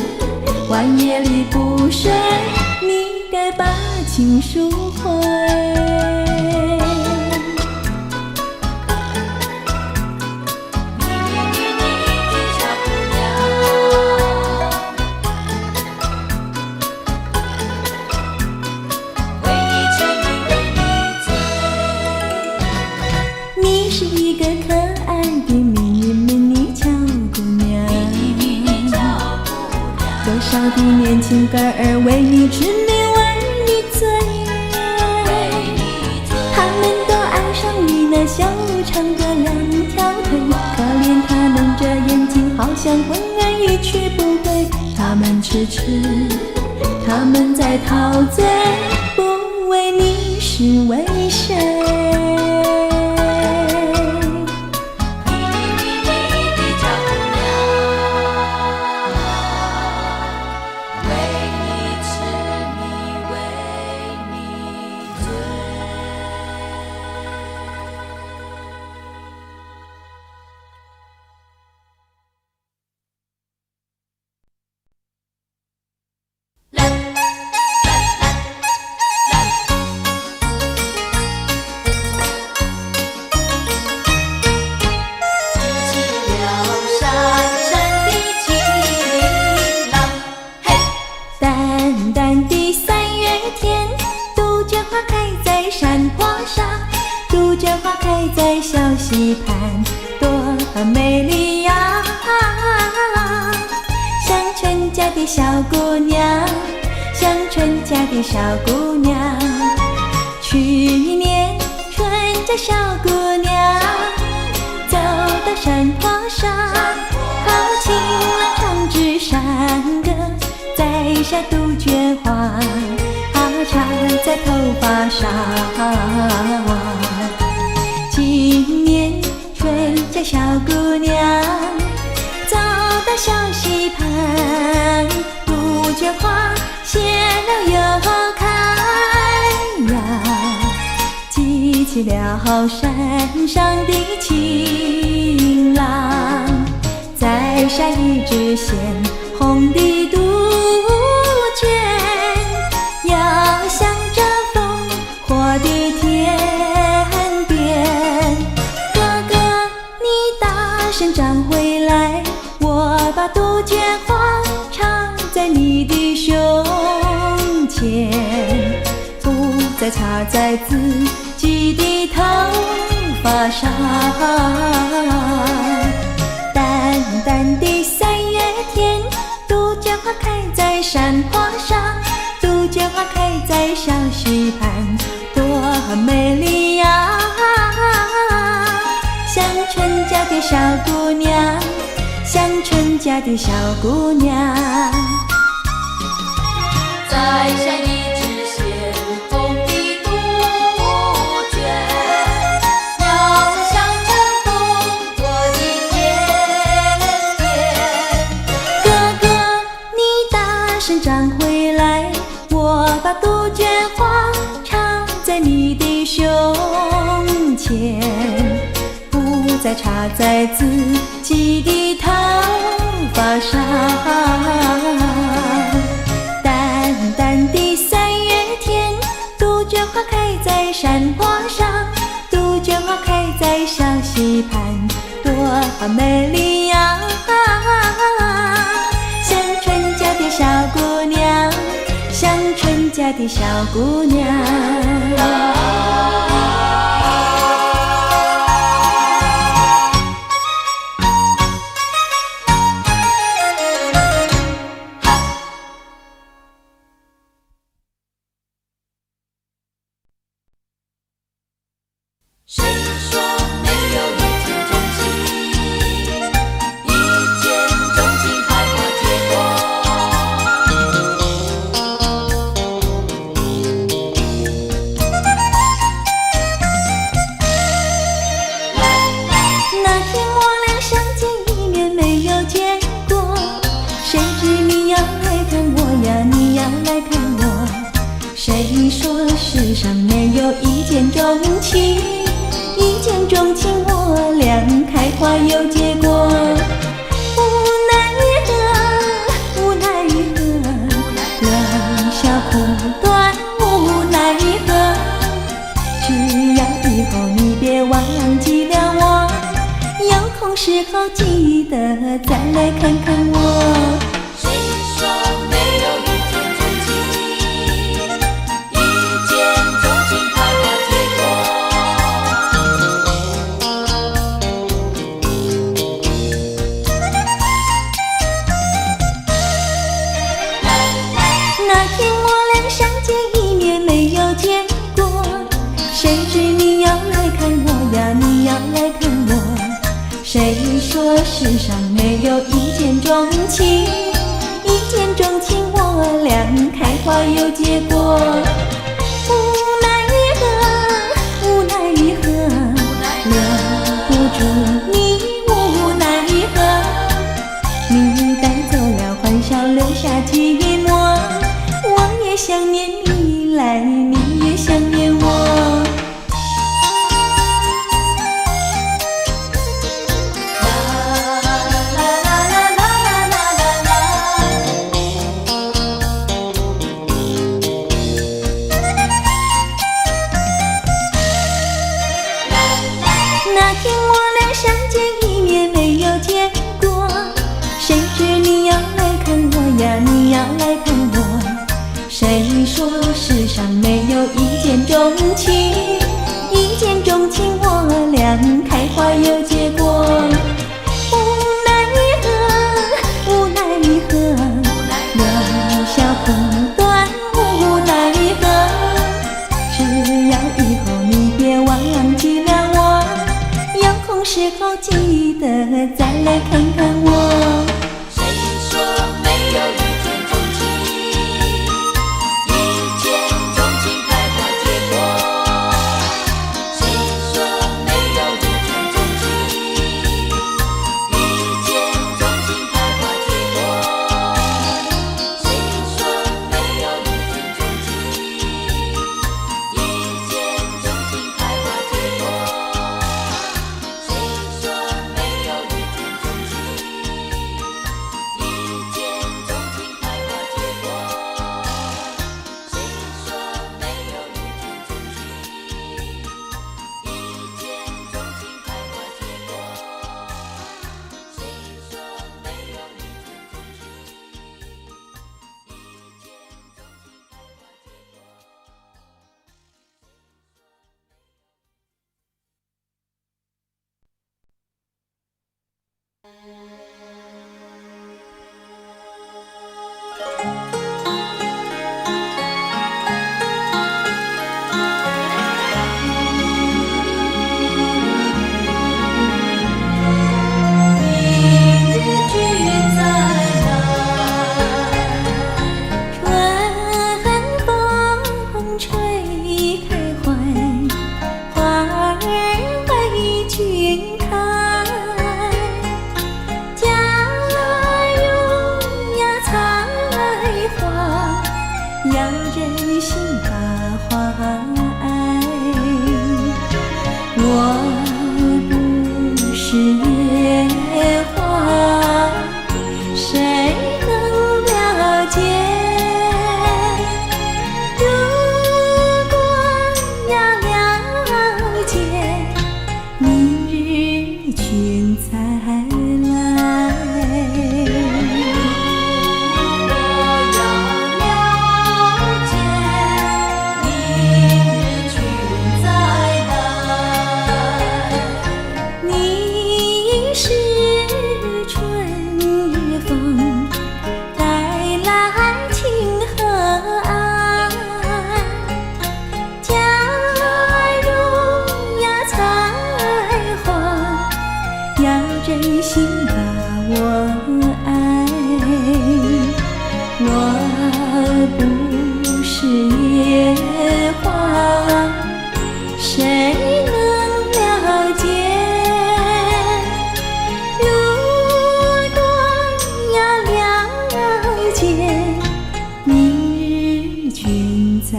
晚夜里不睡，你该把情书回。你是一个可爱的美丽美女小姑娘，多少的年轻哥儿为你痴恋，为你醉，他们都爱上你那修长的两条腿，可怜他蒙着眼睛，好像昏暗一去不归。他们痴痴，他们在陶醉，不为你是为谁？在小溪畔，多美丽呀！像春家的小姑娘，像春家的小姑娘。去年春家小姑娘走到山坡上，好情郎唱支山歌，在下杜鹃花，插在头发上。今年春家小姑娘走到小溪畔，杜鹃花谢了又开呀，记起了山上的情郎，摘下一支鲜红的杜鹃，要向着烽火的天边。哥哥，你大声唱回来，我把杜鹃花插在你的胸前，不再插在自己的头发上。淡淡的三月天，杜鹃花开在山坡上，杜鹃花开在小溪畔，多美丽呀！像春家的小姑娘，像春家的小姑娘。摘下一支鲜红的杜鹃，要向着烽火的天边。哥哥，你大声唱回来，我把杜鹃花插在你的胸前，不再插在自己的头发上。淡淡的三月天，杜鹃花开在山坡上，杜鹃花开在小溪畔，多美丽呀！像春家的小姑娘，像春家的小姑娘。谁说没有一见钟情？一见钟情开花结果。那天我俩相见一面没有见过，谁知你要来看我呀，你要来看我。谁说世上没有一见钟情？一见钟情，我俩开花有结果。无奈何，无奈何，两小苦短，无奈何。只要以后你别忘记了我，有空时候记得再来看看我。谁说没有一见钟情？一见钟情开花结果。那天我俩相见一面没有见过，谁知你要来看我呀，你要来看我。谁说世上没有一见钟情？一见钟情，我俩开花有结果。无奈何，无奈何，留不住你，无奈何。你带走了欢笑，留下寂寞。我也想念你来，你也想念我。那天我俩相见一面没有见过，谁知你要来看我呀，你要来看我。谁说世上没有一见钟情？一见钟情，我俩开花有结果。无奈何，无奈何，两小苦短，无奈何。只要以后你别忘记了我，有空时候记得再来看看我。谁说没有一见钟情？一见钟情开花结果。谁说没有一见钟情？一见钟情开花结果。谁说没有一见钟情？一见钟情开花结果。谁说没有一见钟情？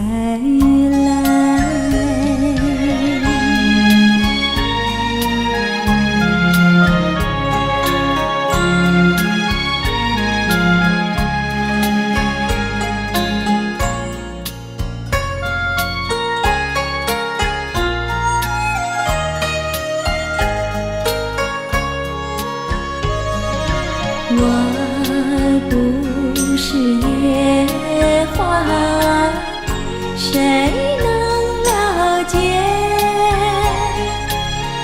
来。我不是野花，谁能了解？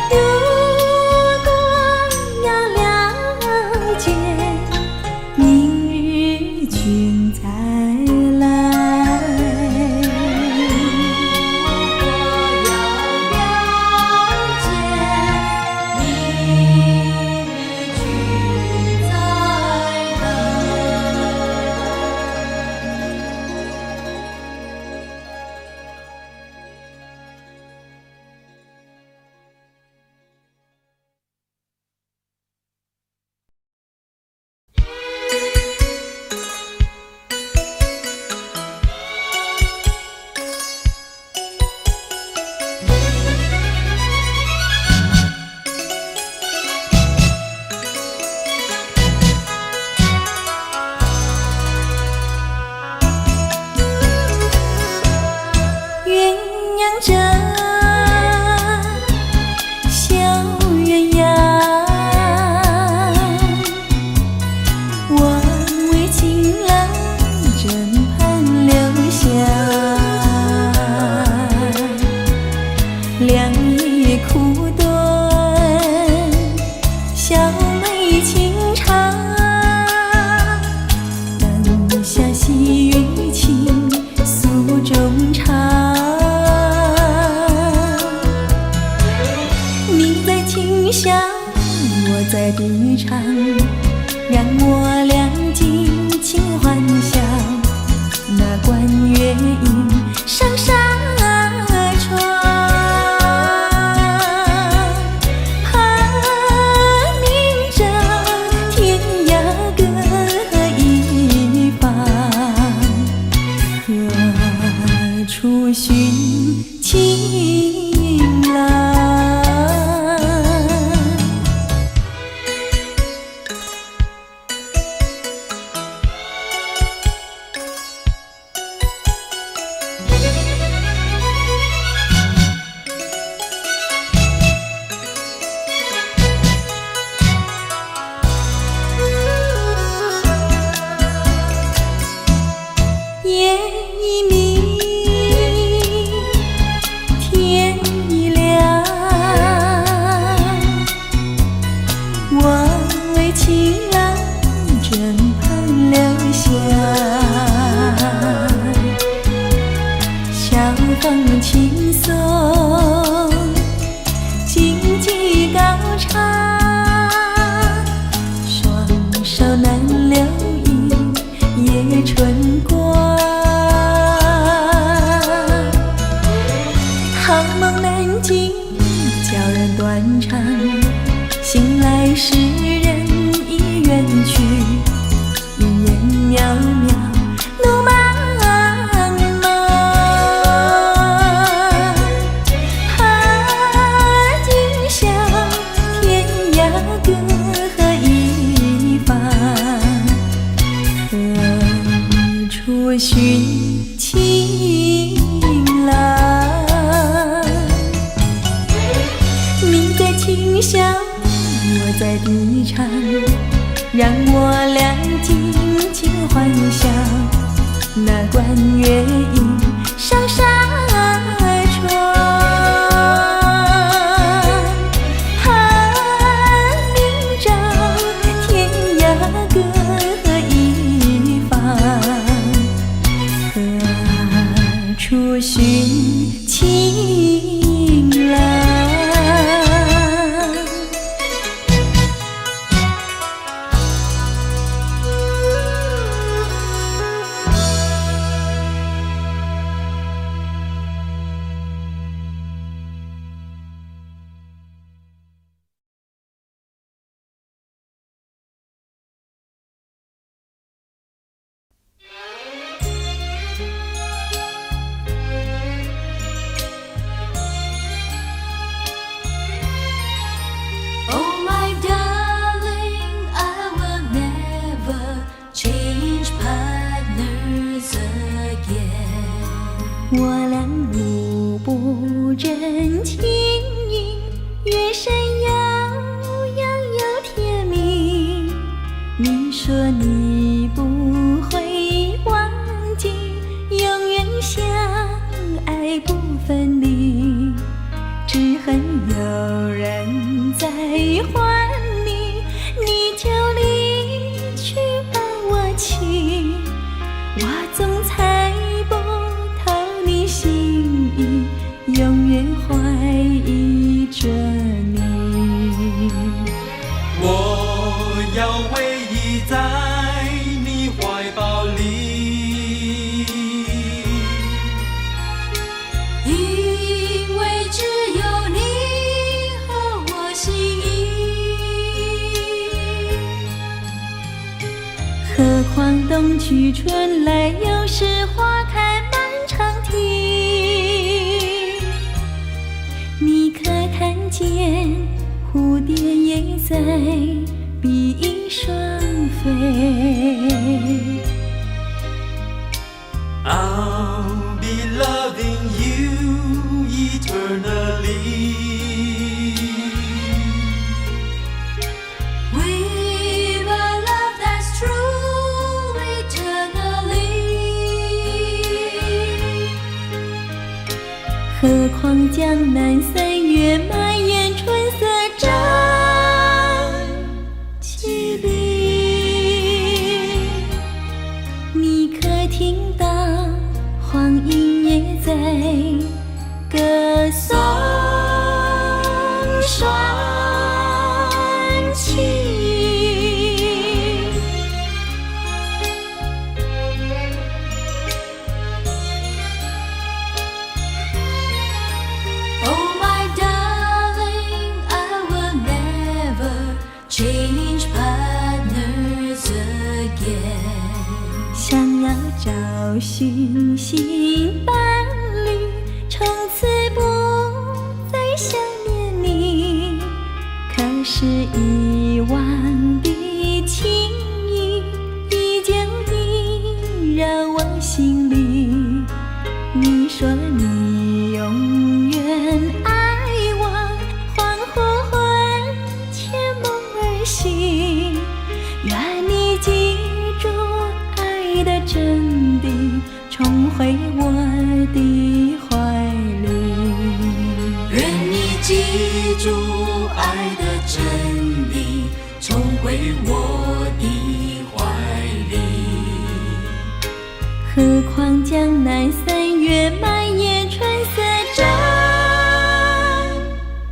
如果要了解，明日君再来。如果要了解，明日君再来。鸳鸯枕，小鸳鸯，我为情郎枕畔留香。两夜苦炖，小妹情长，灯下细雨倾诉衷肠。你在琴响，我在笛唱，让我俩尽情幻想。那关月影上纱窗，盼明朝天涯各一方，何处寻情郎？夜已明，天已亮，我为情郎枕畔留香。小风轻送，荆棘高唱，双手难留意夜春光。好梦难尽，叫人断肠。醒来时人已远去，云烟渺渺，路茫茫。怕今宵天涯各一方，何处寻情郎？你在琴响，我在笛唱，让我俩尽情幻想。那关月影上纱窗，盼明朝天涯各一方，何处寻情郎？我俩互不真情意，月山遥遥又甜蜜。你说你不会忘记，永远相爱不分离，只恨有人在还你，你就离去把我弃。我总猜不透你心意，永远怀疑着你。我要偎依在你怀抱里，因为只有你合我心意。何况冬去春来，又是花开满长堤。你可看见蝴蝶也在比翼双飞。 I'll be loving you eternally. With a love that's true eternally. 何况江南三月蔓延春色正凄厉，你可听到黄莺也在歌颂双栖。 Oh my darling, I will never change partners again. 想要找寻新伴侣，从此不再想念你。可是遗忘的情谊已经萦绕我心里。你说你永远爱我，恍惚魂牵梦而醒。愿你记住爱的真谛，重回我的怀里。愿你记住爱的真谛，重回我的怀里。何况江南三月蔓延春色正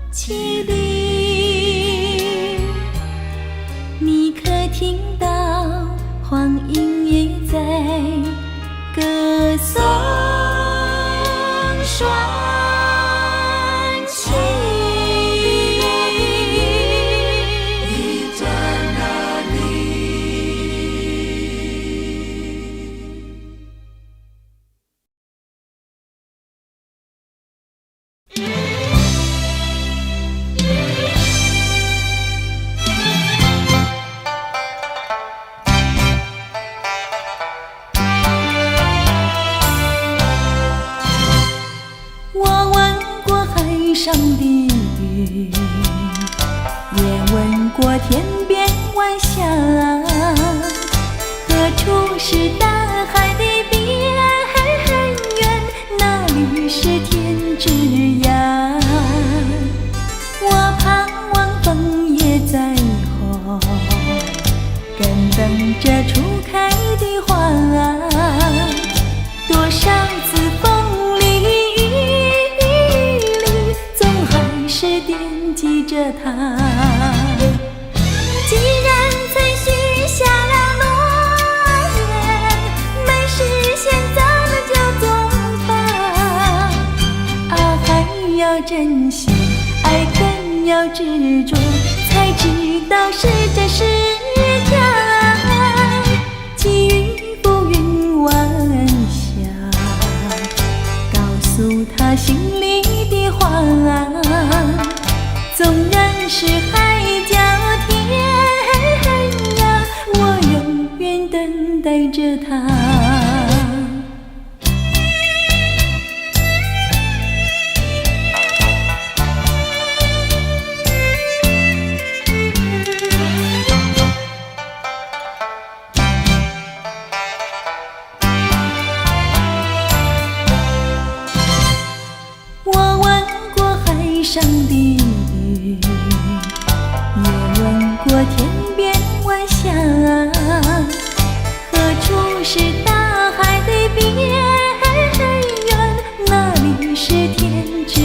凄厉，你可听到黄莺也在歌颂双栖。 我问过海上的云，也问过天边晚霞，何处是大海的边缘？哪里是天之涯？我盼望枫叶再红，更等着初开的花。多少次风里雨里，总还是惦记着他。既然曾许下了诺言，没实现怎么就作罢？啊，还要珍惜，爱更要执着，才知道是真是假。寄予浮云晚霞，告诉他心里的话。纵然是海角天涯，我永远等待着他。上的雨，也问过天边晚霞，何处是大海的边缘？哪里是天之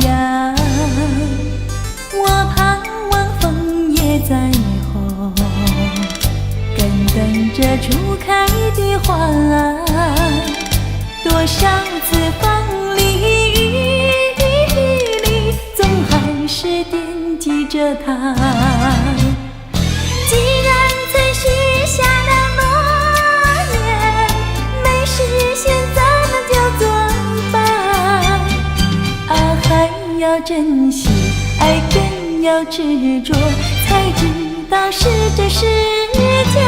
涯？我盼望枫叶再红，更等着初开的花。多少次风里雨里，总还是惦记着他。既然曾许下的诺言没实现，怎么叫做爱？啊，还要珍惜，爱更要执着，才知道是真是假。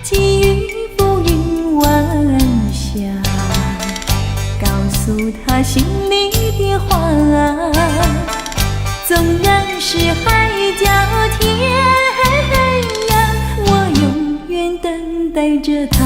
寄予浮云晚霞，告诉他心里的话。纵然是海角天涯，我永远等待着他。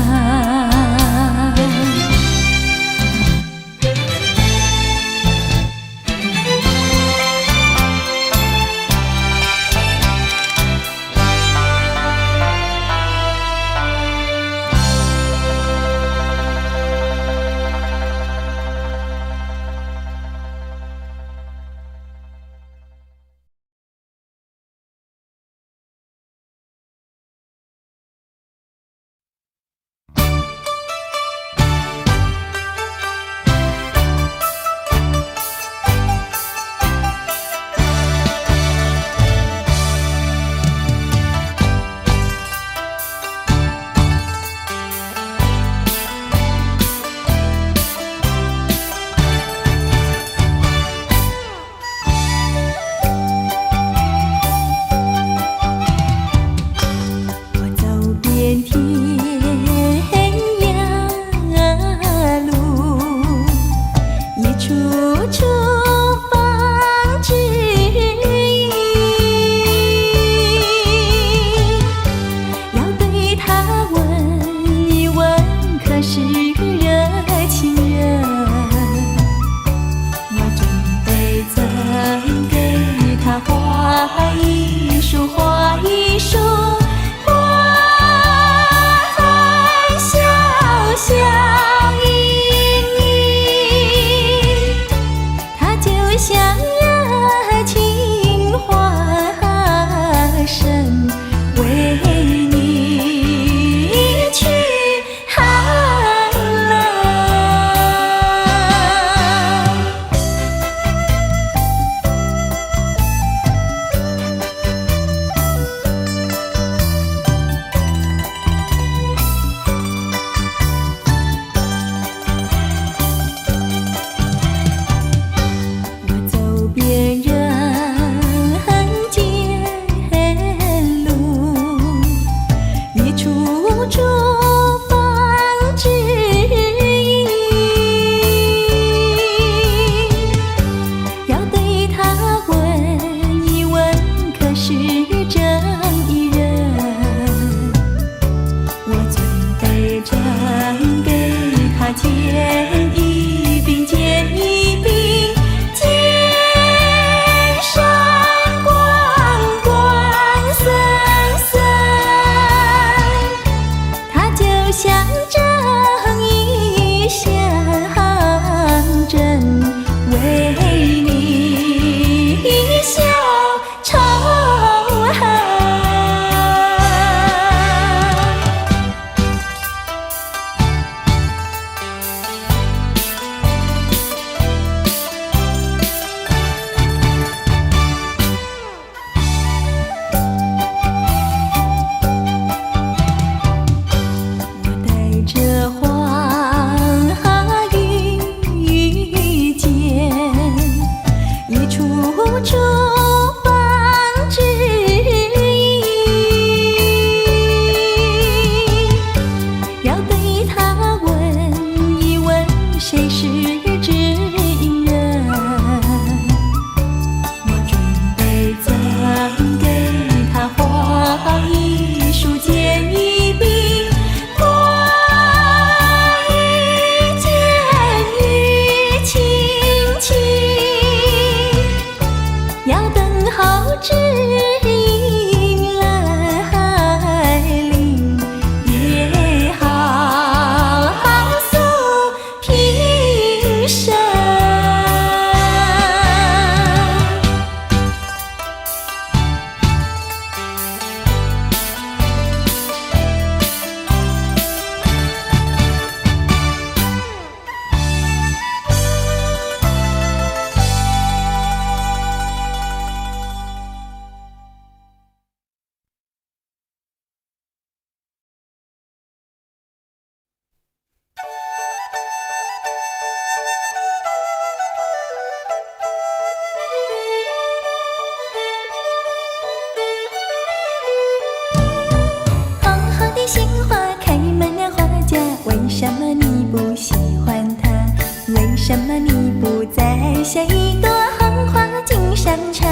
什么你不再像一朵红花锦上场？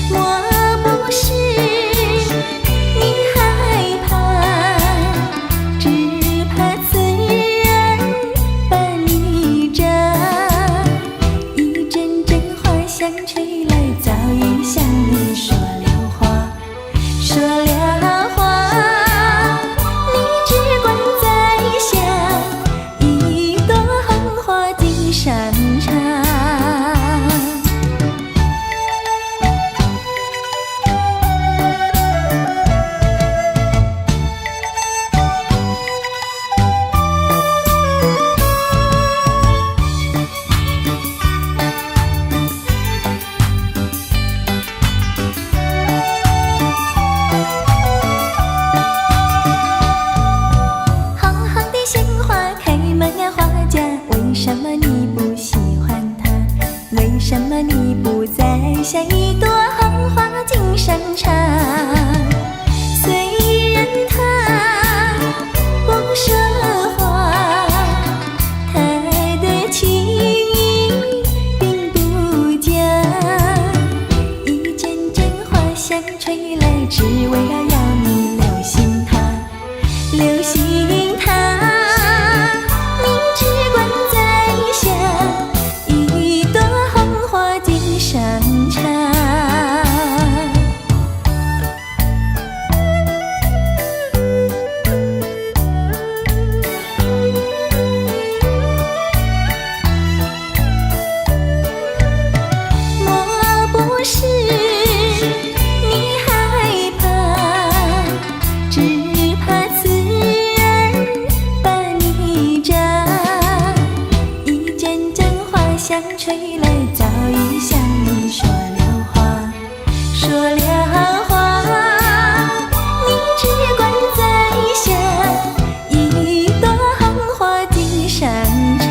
我不是你害怕，只怕刺人把你扎。一阵阵花香吹来，早已向你说了话，说了话。你只管在想，一朵红花锦上场。为什么你不喜欢它？为什么你不再像一朵红花锦上场？虽然它不说话，它的情意并不假。一阵阵花香吹来，只为了要你留心它，留心它。风吹来，早已向你说了话，说了话。你只管在想，一朵红花锦上场。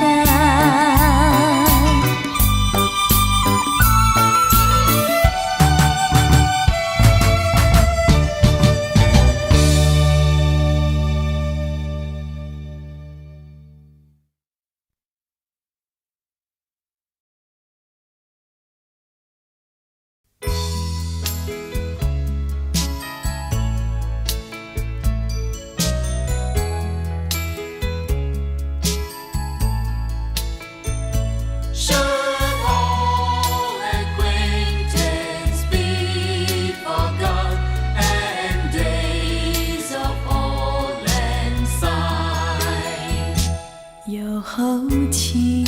有后期，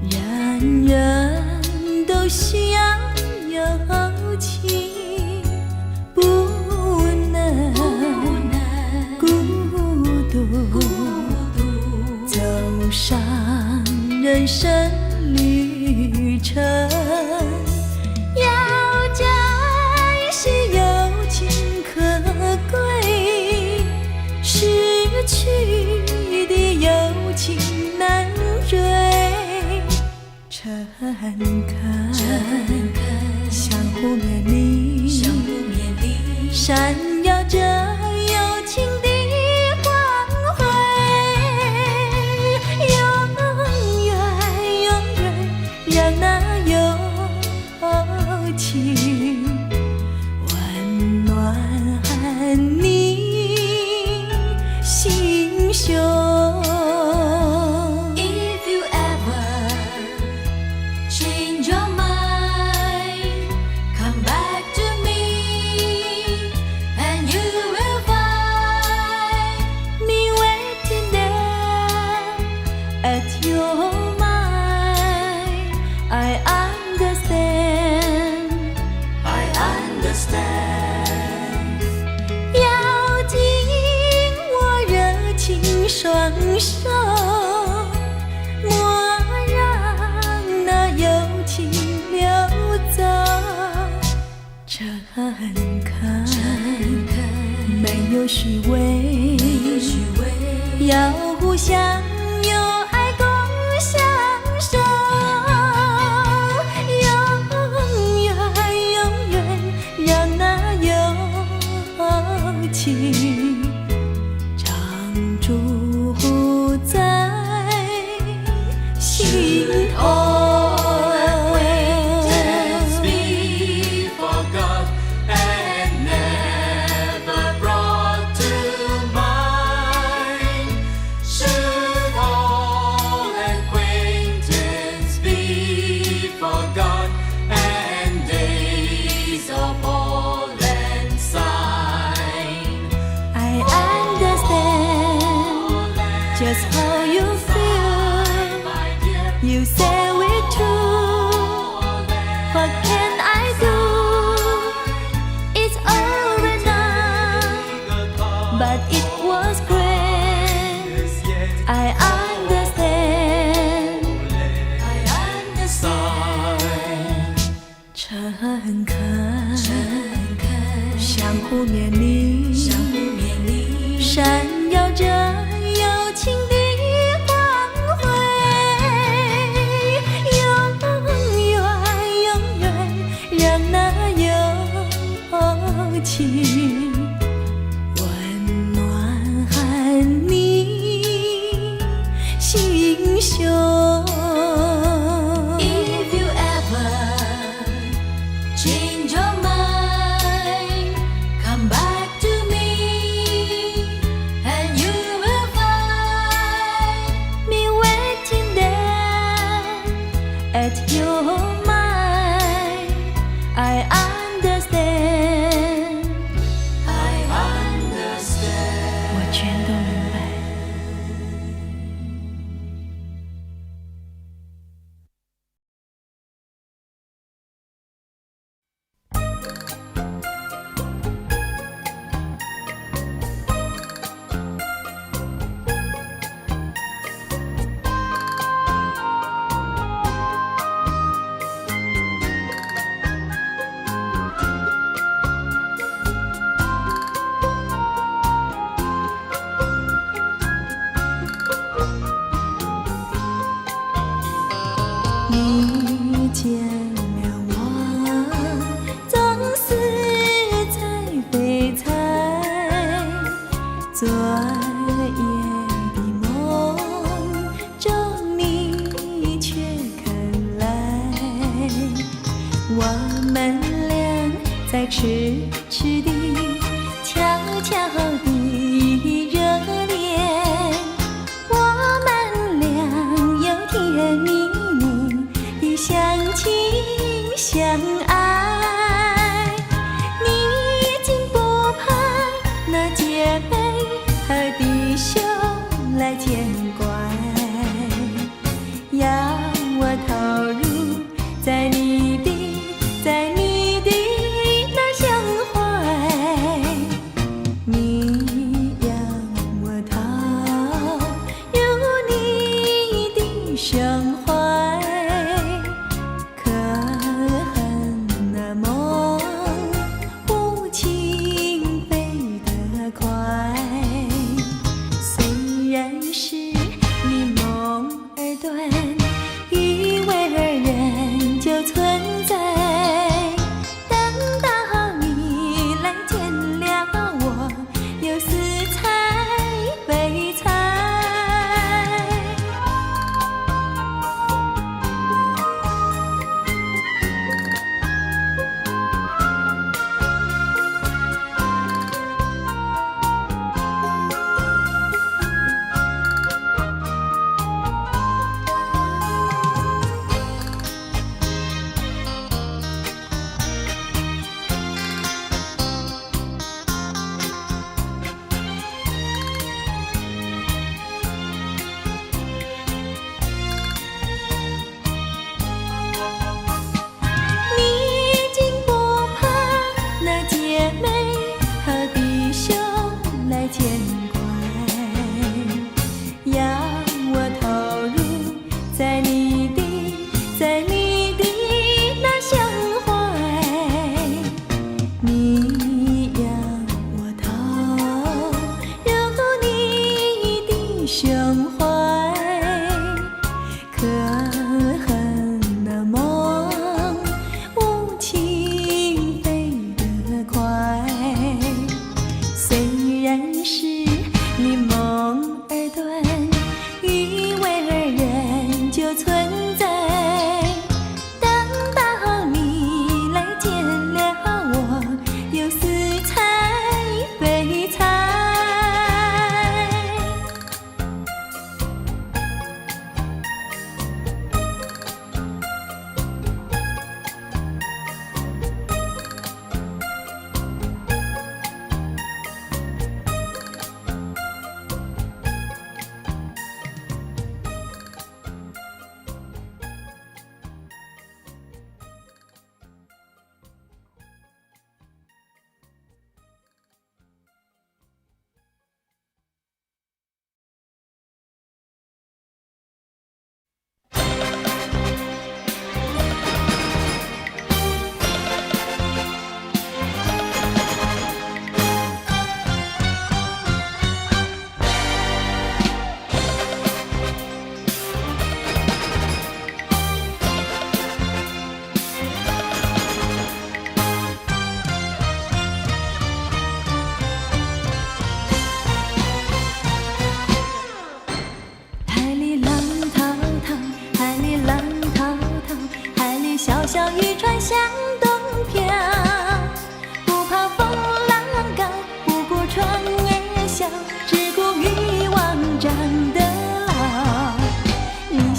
人人都需要友情，不能孤独走上人生旅程。要珍惜友情可贵，失去友情难追，诚恳相互勉励，闪耀着友情的光辉，永远让那友情温暖你心胸。双手莫让那友情流走，诚恳没有虚伪，要互相有爱共相守，永远让那友情常驻在心痛。Acquaintance be forgot and never brought to mind. Should all acquaintance be forgot and days of old and sign? I understand just how you feel. My dear, You say we're true. What can I do? It's over now, but it was great. I understand. I understand. 诚恳，像湖面里闪耀着友情的光辉，永远让那友情温暖寒你心胸。If you ever change your mind, come back to me, and you will find me waiting there at your mind. I understand. I understand. 我全都明白。遇见了我，总是在飞彩，昨夜的梦中你却肯来，我们俩在痴痴地、悄悄地热恋，我们俩有甜蜜蜜相亲相爱，你竟不怕那姐妹和弟兄来见怪，要我投入在你的那相怀，你要我投入你的胸怀。可恨那梦无情飞得快，虽然是你梦儿短，于为二人就存在。等到你来见了我，又似彩非彩。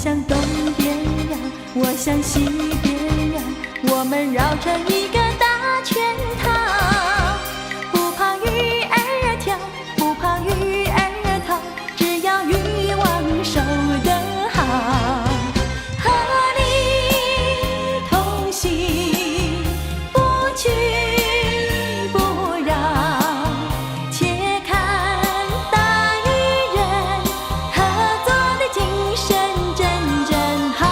向东边绕，我向西边绕，我们绕成一个大圈套。不怕鱼儿跳，不怕鱼儿逃，只要鱼网收得好。和你同行，不屈不挠，且看大渔人合作的精神真真好。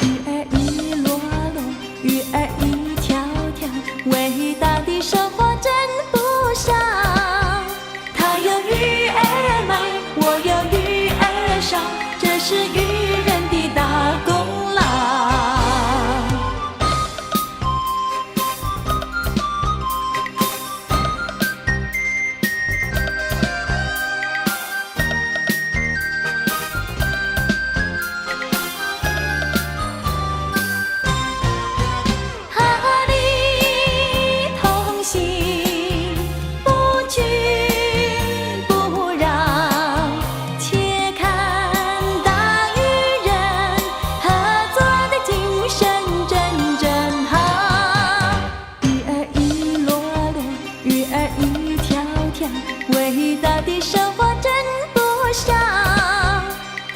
鱼儿一箩箩，鱼儿一条条，伟大的收获真不少。他有鱼儿美，我有鱼儿少，这是渔人的大功劳。和你同行，不屈不挠，且看大渔人合作的精神真真好。鱼儿一箩箩，鱼儿一条条，伟大的收获真不少。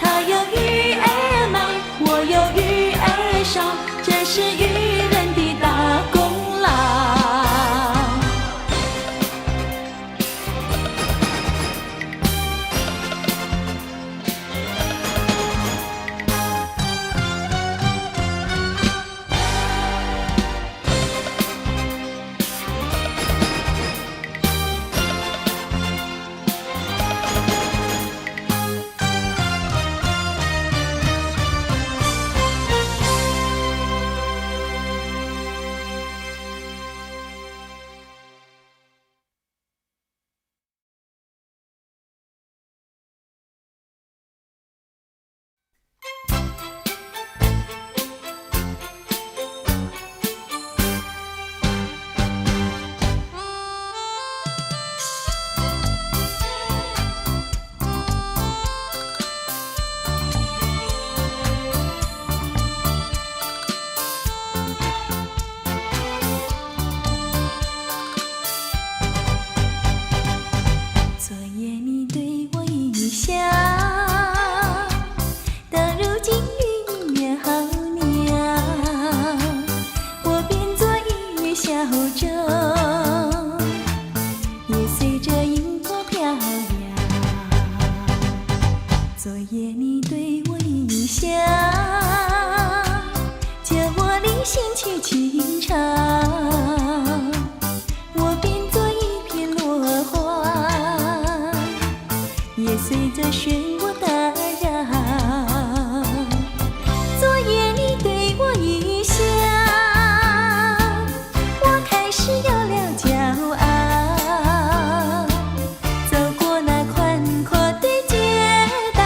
他有鱼儿美，我有鱼儿少，这是渔人的大功劳。昨夜你对我一笑，到如今云烟候鸟，我便作一小舟，也随着萤火飘摇。昨夜你对我一笑，叫我离心去情长，我便作一片落花，也随着漩涡打扰。昨夜你对我一笑，我开始有了骄傲，走过那宽阔的街道，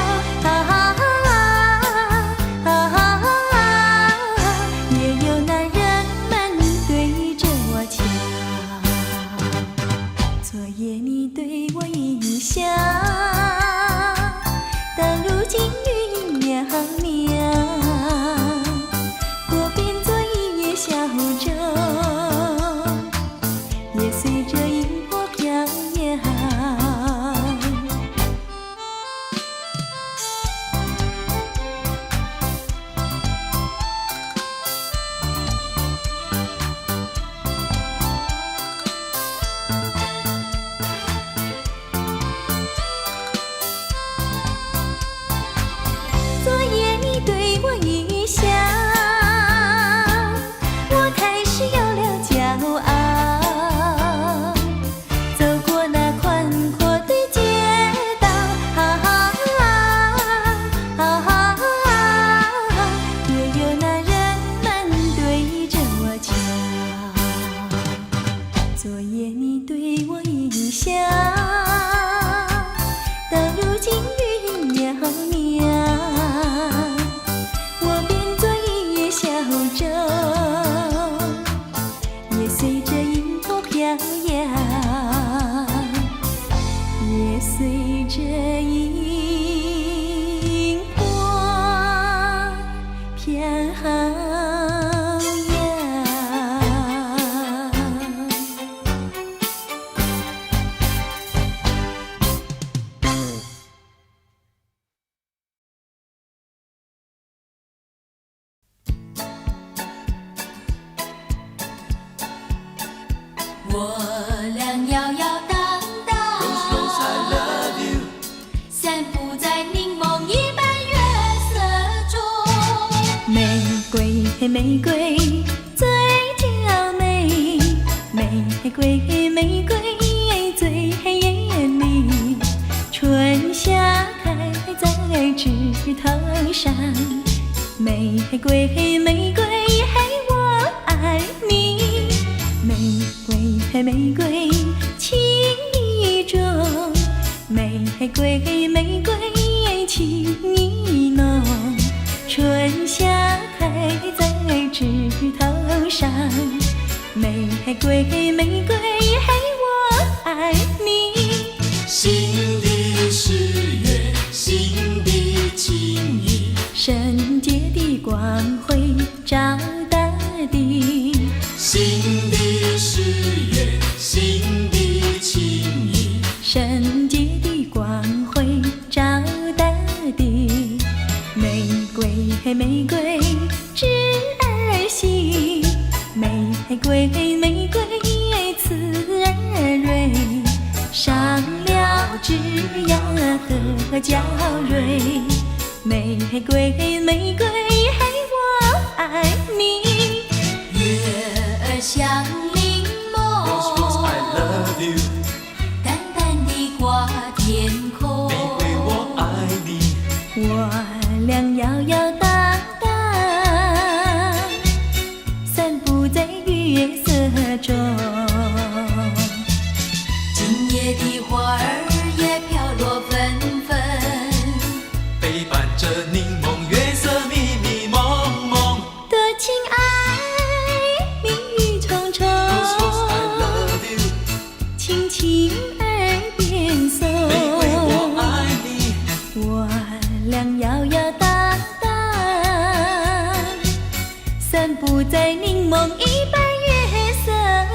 上。玫瑰玫瑰我爱你，玫瑰玫瑰情意重，玫瑰玫瑰情意浓，春夏开在枝头上。玫瑰玫瑰我爱你，心的誓约，心的情意，圣洁的光辉照大地。心的誓约，心的情意，圣洁的光辉照大地。玫瑰玫瑰枝儿细，玫瑰玫瑰刺儿锐，上了枝桠和娇蕊。玫瑰玫瑰我爱你，月儿像柠 Rose Rose 檬， I love you， 淡淡地挂天空。玫瑰我爱你，我俩摇摇荡荡，散步在月色中。今夜的花儿也飘落纷纷，陪伴着柠檬月色迷迷蒙蒙。多情爱，蜜语重重， Rose Rose I love you， 轻轻耳边送。玫瑰我爱你，我俩摇摇荡荡，散步在柠檬一般月色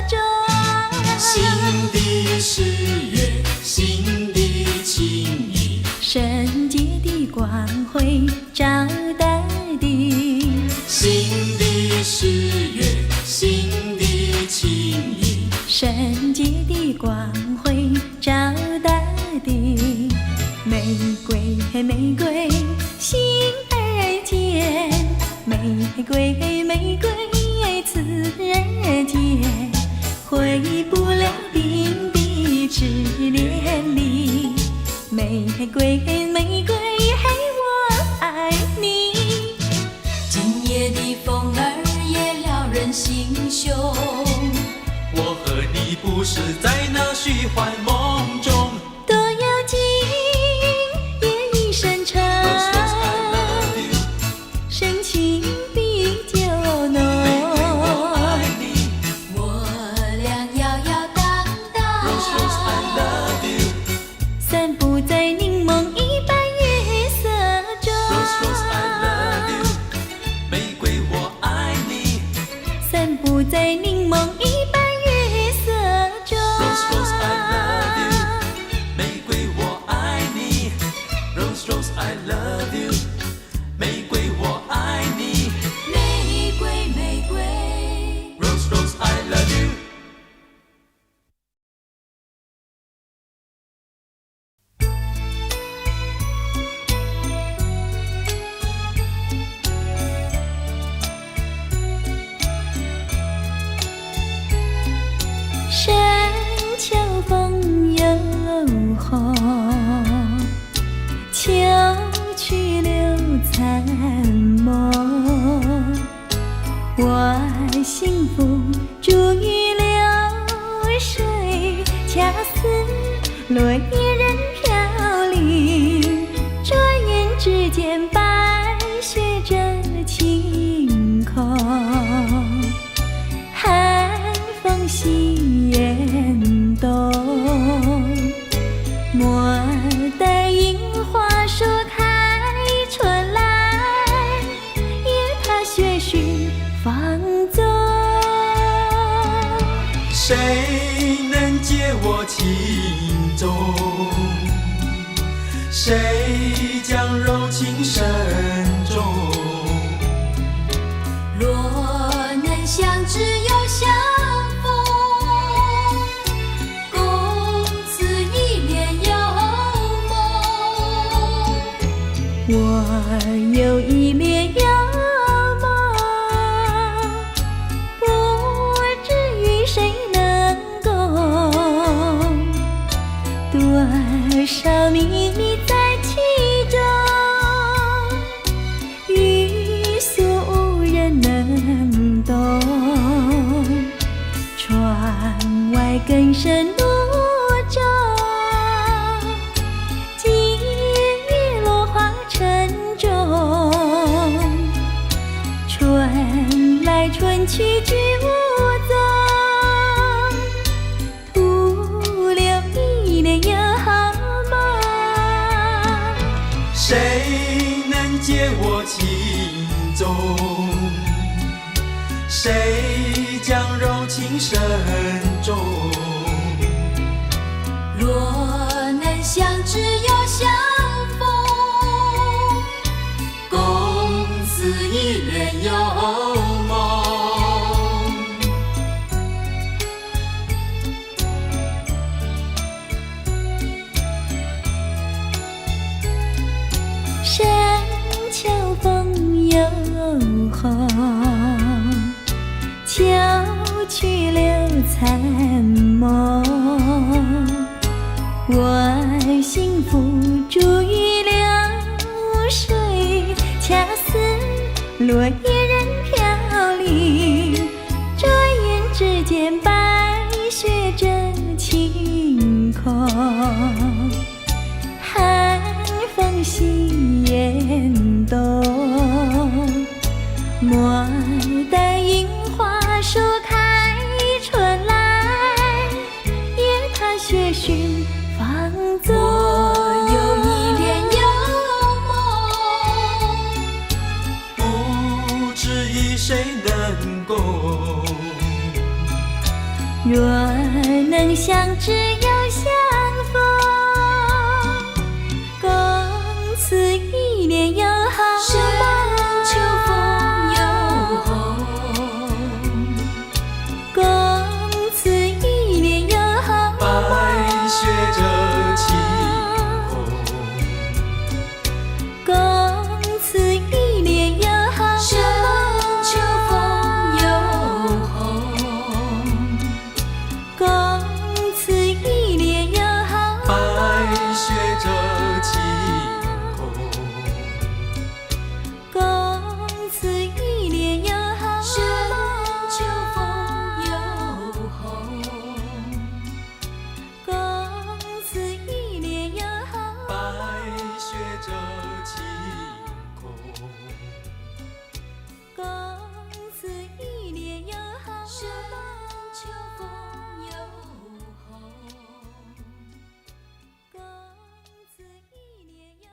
中。心的誓约，心的情意，圣洁的光辉照大地。心的誓约，心的情意，圣洁的光辉照大地。玫瑰玫瑰心儿间，玫瑰玫瑰刺儿尖，回不了冰的痴恋里。玫瑰玫瑰我爱你，今夜的风儿也撩人心胸。我和你不是在那虚幻梦中。多妖精夜已深沉， Rose Rose I love you， 深情比酒浓。玫瑰我爱你。我俩摇摇荡 Rose Rose I 荡， love you， 散步在柠檬一般月色中。 Rose Rose I love you， 玫瑰我爱你。散步在柠檬一般月色中。 Rose Rose I love you， 玫瑰我爱你。Rose Rose I love you， 玫瑰我爱你。玫瑰玫瑰。 Rose Rose I love you。山丘风又红，秋去留残梦。我幸福注于流水，恰似落叶任飘零。转眼之间，白雪遮晴空。寒风袭严冬，莫待樱花树开春来，也怕雪絮放纵。谁能解我情衷？谁将柔情深重？若能相知又相逢，共此一帘幽梦。我有一帘幽梦，不知与谁能共，多少秘密在其中，更深路中，今日落花沉重，春来春去俱无踪，徒留一帘幽梦。谁能解我情衷？谁将柔情深重？若能相知又相逢，共此一帘幽梦。山秋风又红，秋去留残梦。我幸福注于流水，恰似落叶任飘零。转眼之间，白雪遮晴空。寒风袭严冬，莫待樱花树开春来，夜踏雪寻芳踪。我有一帘幽梦，不知与谁能共？若能相知又相逢，共此一帘幽深秋风又红，共此一帘幽白雪遮晴空。共此一帘幽深秋风又红，共此一帘幽白雪遮晴空。共此一帘幽深秋风又红，共此一帘幽白雪遮晴空。共此一帘幽深秋风又红。共此一帘幽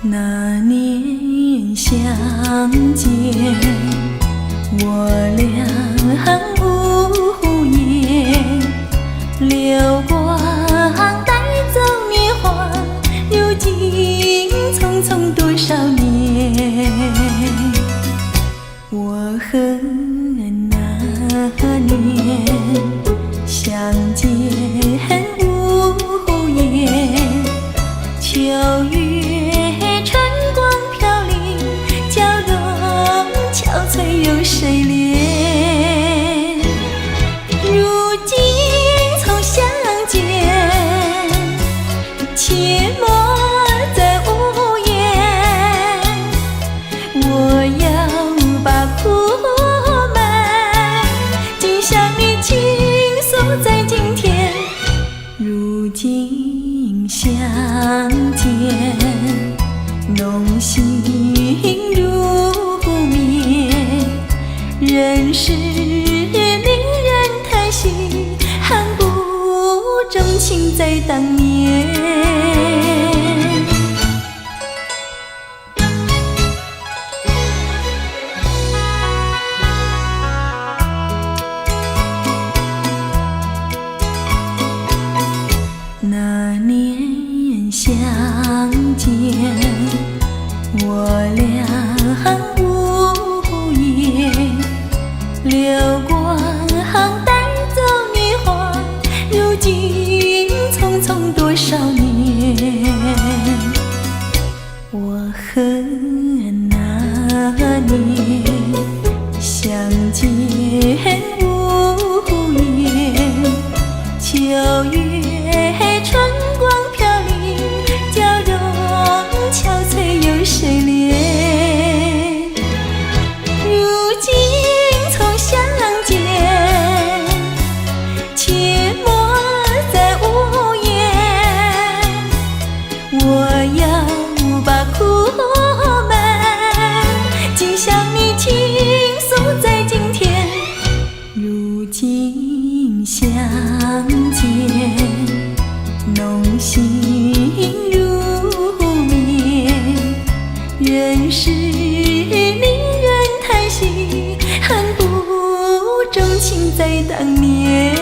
那年相见，我俩无言，流光带走年华，如今匆匆多少年。我和那年相见无言，秋月春光飘零，娇容憔悴有谁怜？如今重相见，切莫再无言。我要把苦闷尽向你倾诉在今天。如今相见，浓情如眠，人世令人叹息，恨不钟情在当年。那年相见，我俩无言，流光带走年华，如今匆匆多少年。我和那年心如眠，人世令人叹息，恨不重情在当年。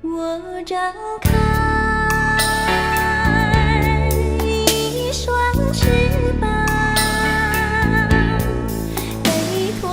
我张开一双翅膀，背托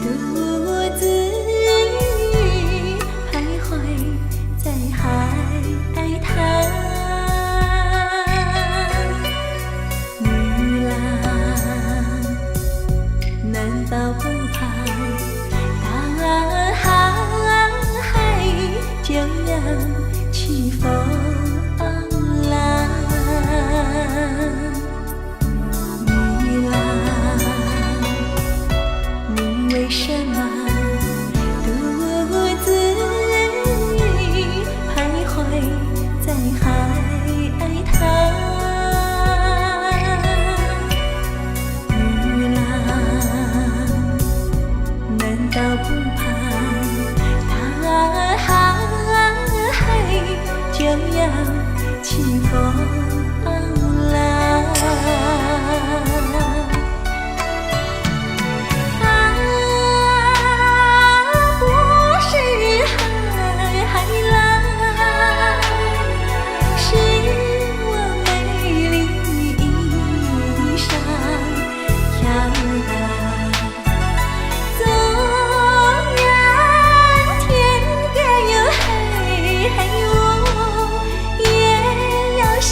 独自徘徊在海滩。女郎，难道不怕大海就要起风浪？女郎，你为什么独自徘徊在海滩？女郎，难道不怕大海就要起风浪？不是海浪，是我美丽衣裳飘荡。纵然天边有黑雾，也要向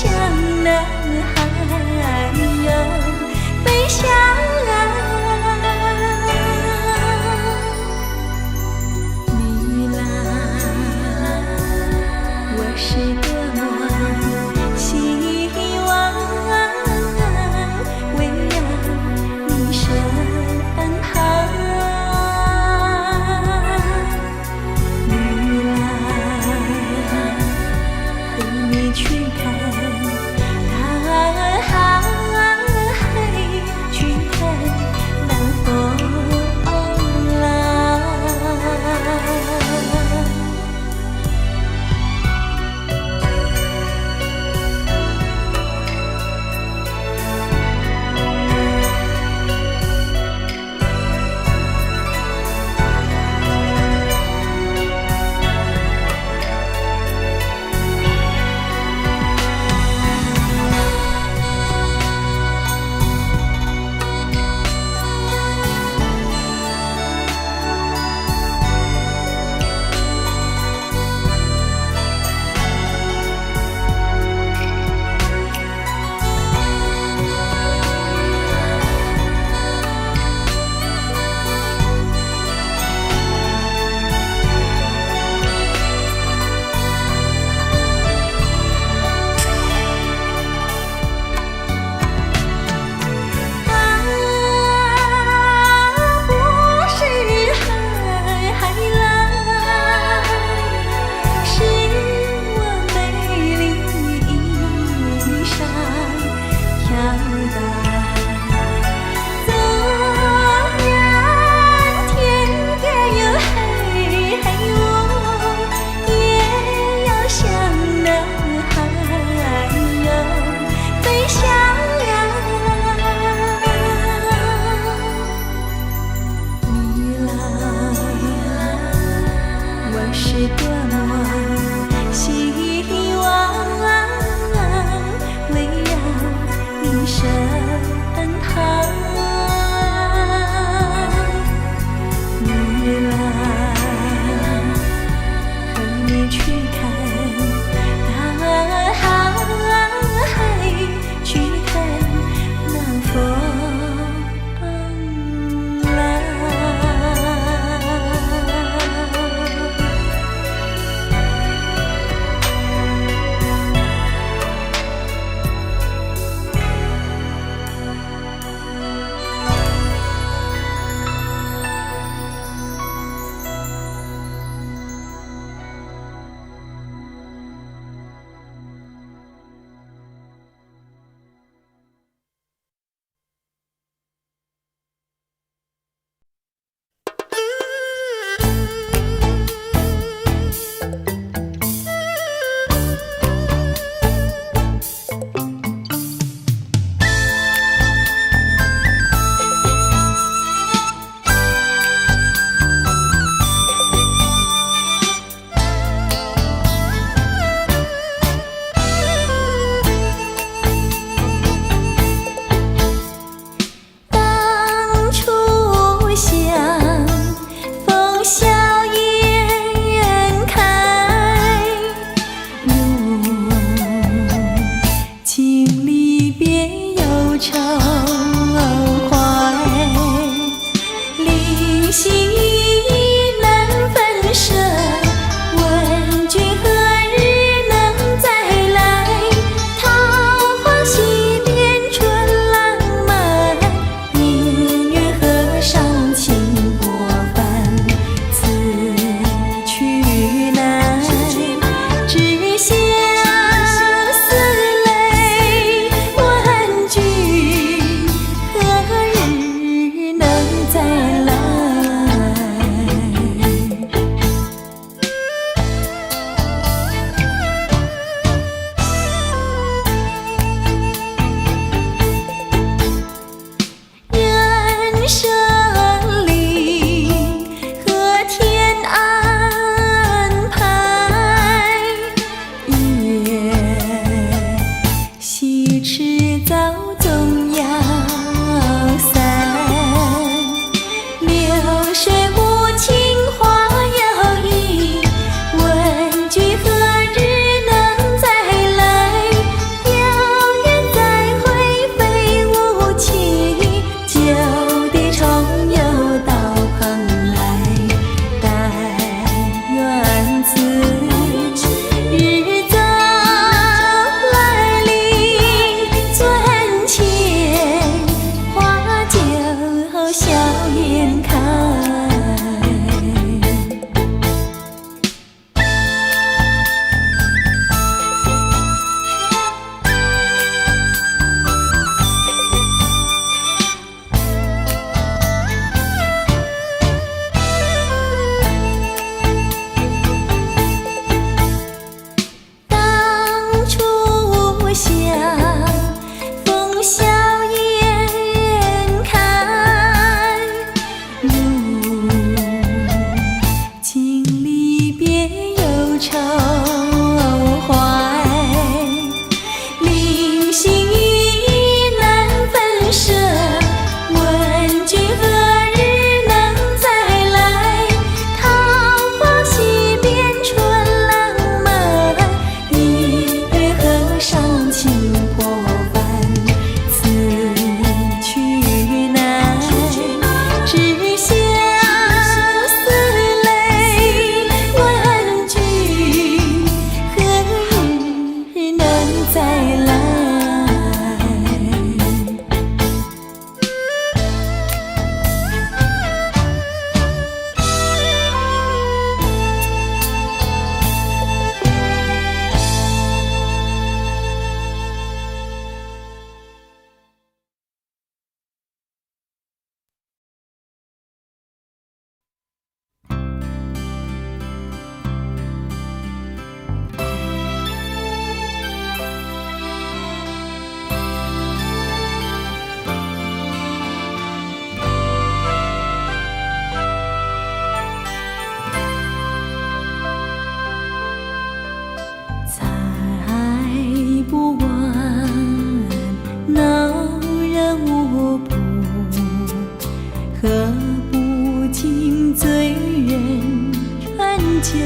酒，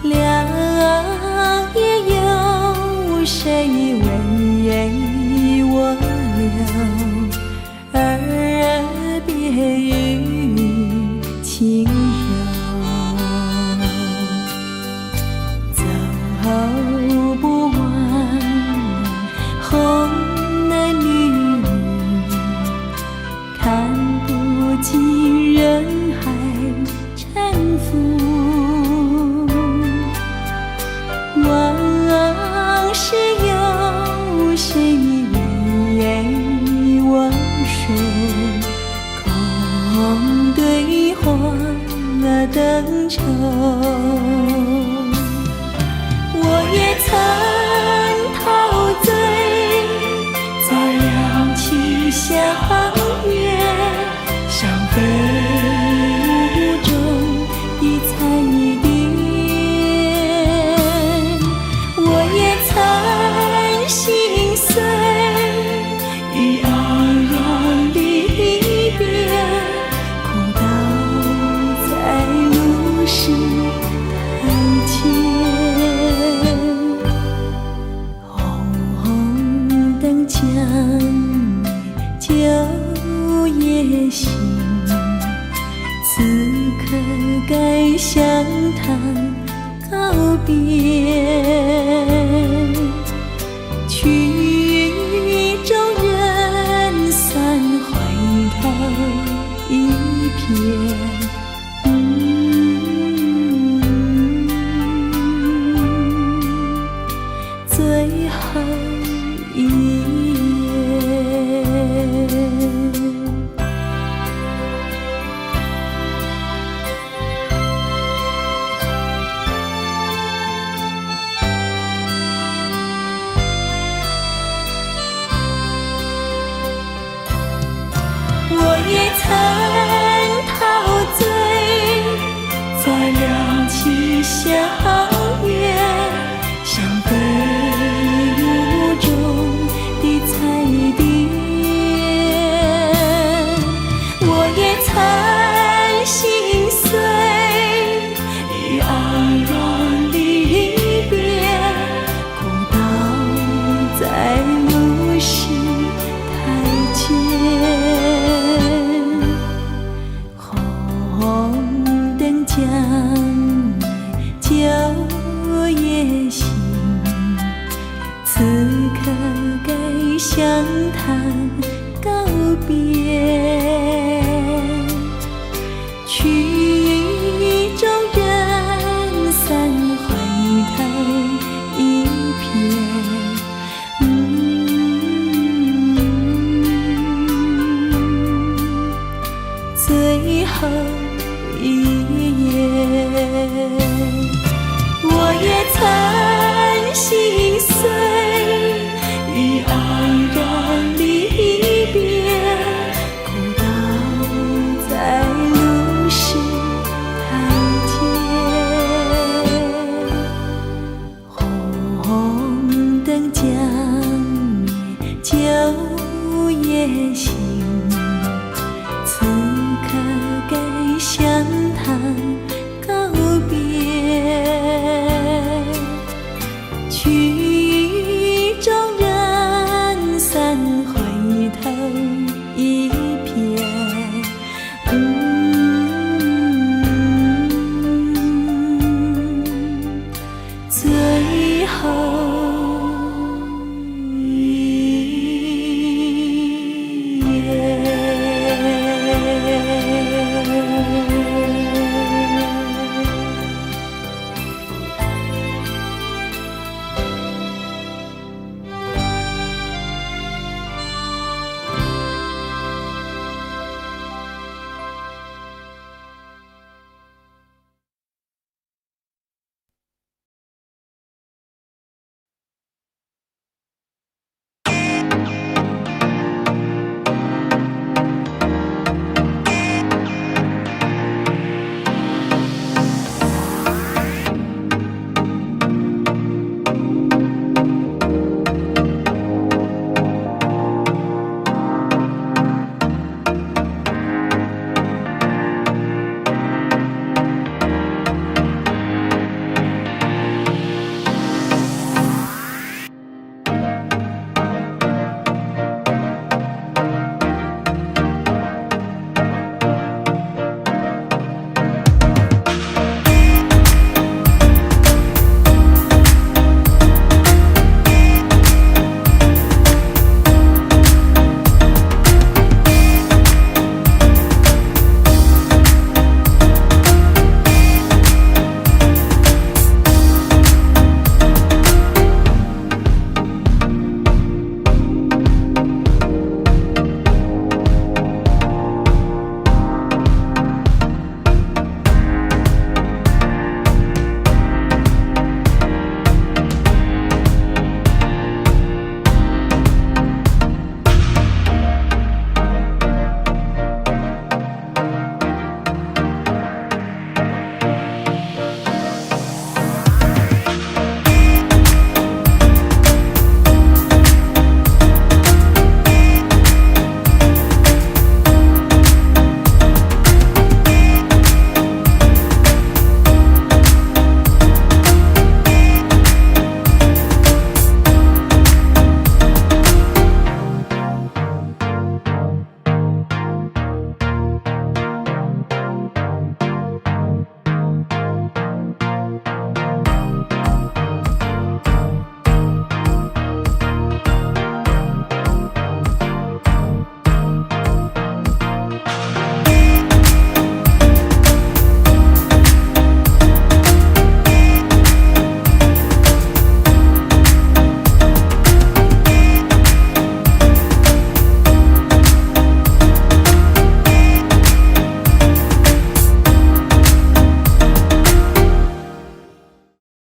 良夜有谁为我留？耳边语轻柔，走不完红男女，看不尽人海沉浮。往事有谁为我说？空对话灯愁，我也曾陶醉在两情相悦，像飞舞中的彩蝶。我也曾心碎于黯然离别，哭倒在路石台前。红灯将酒相谈告别，曲终人散，回头一片。最后一我也曾陶醉在两情相悦，像飞舞中的彩蝶。我也曾心碎于黯然离别，哭倒在路石台阶。红灯将灭，旧夜行，此刻该相谈告别。曲终人散，回头一片。最后一夜，我也曾心碎。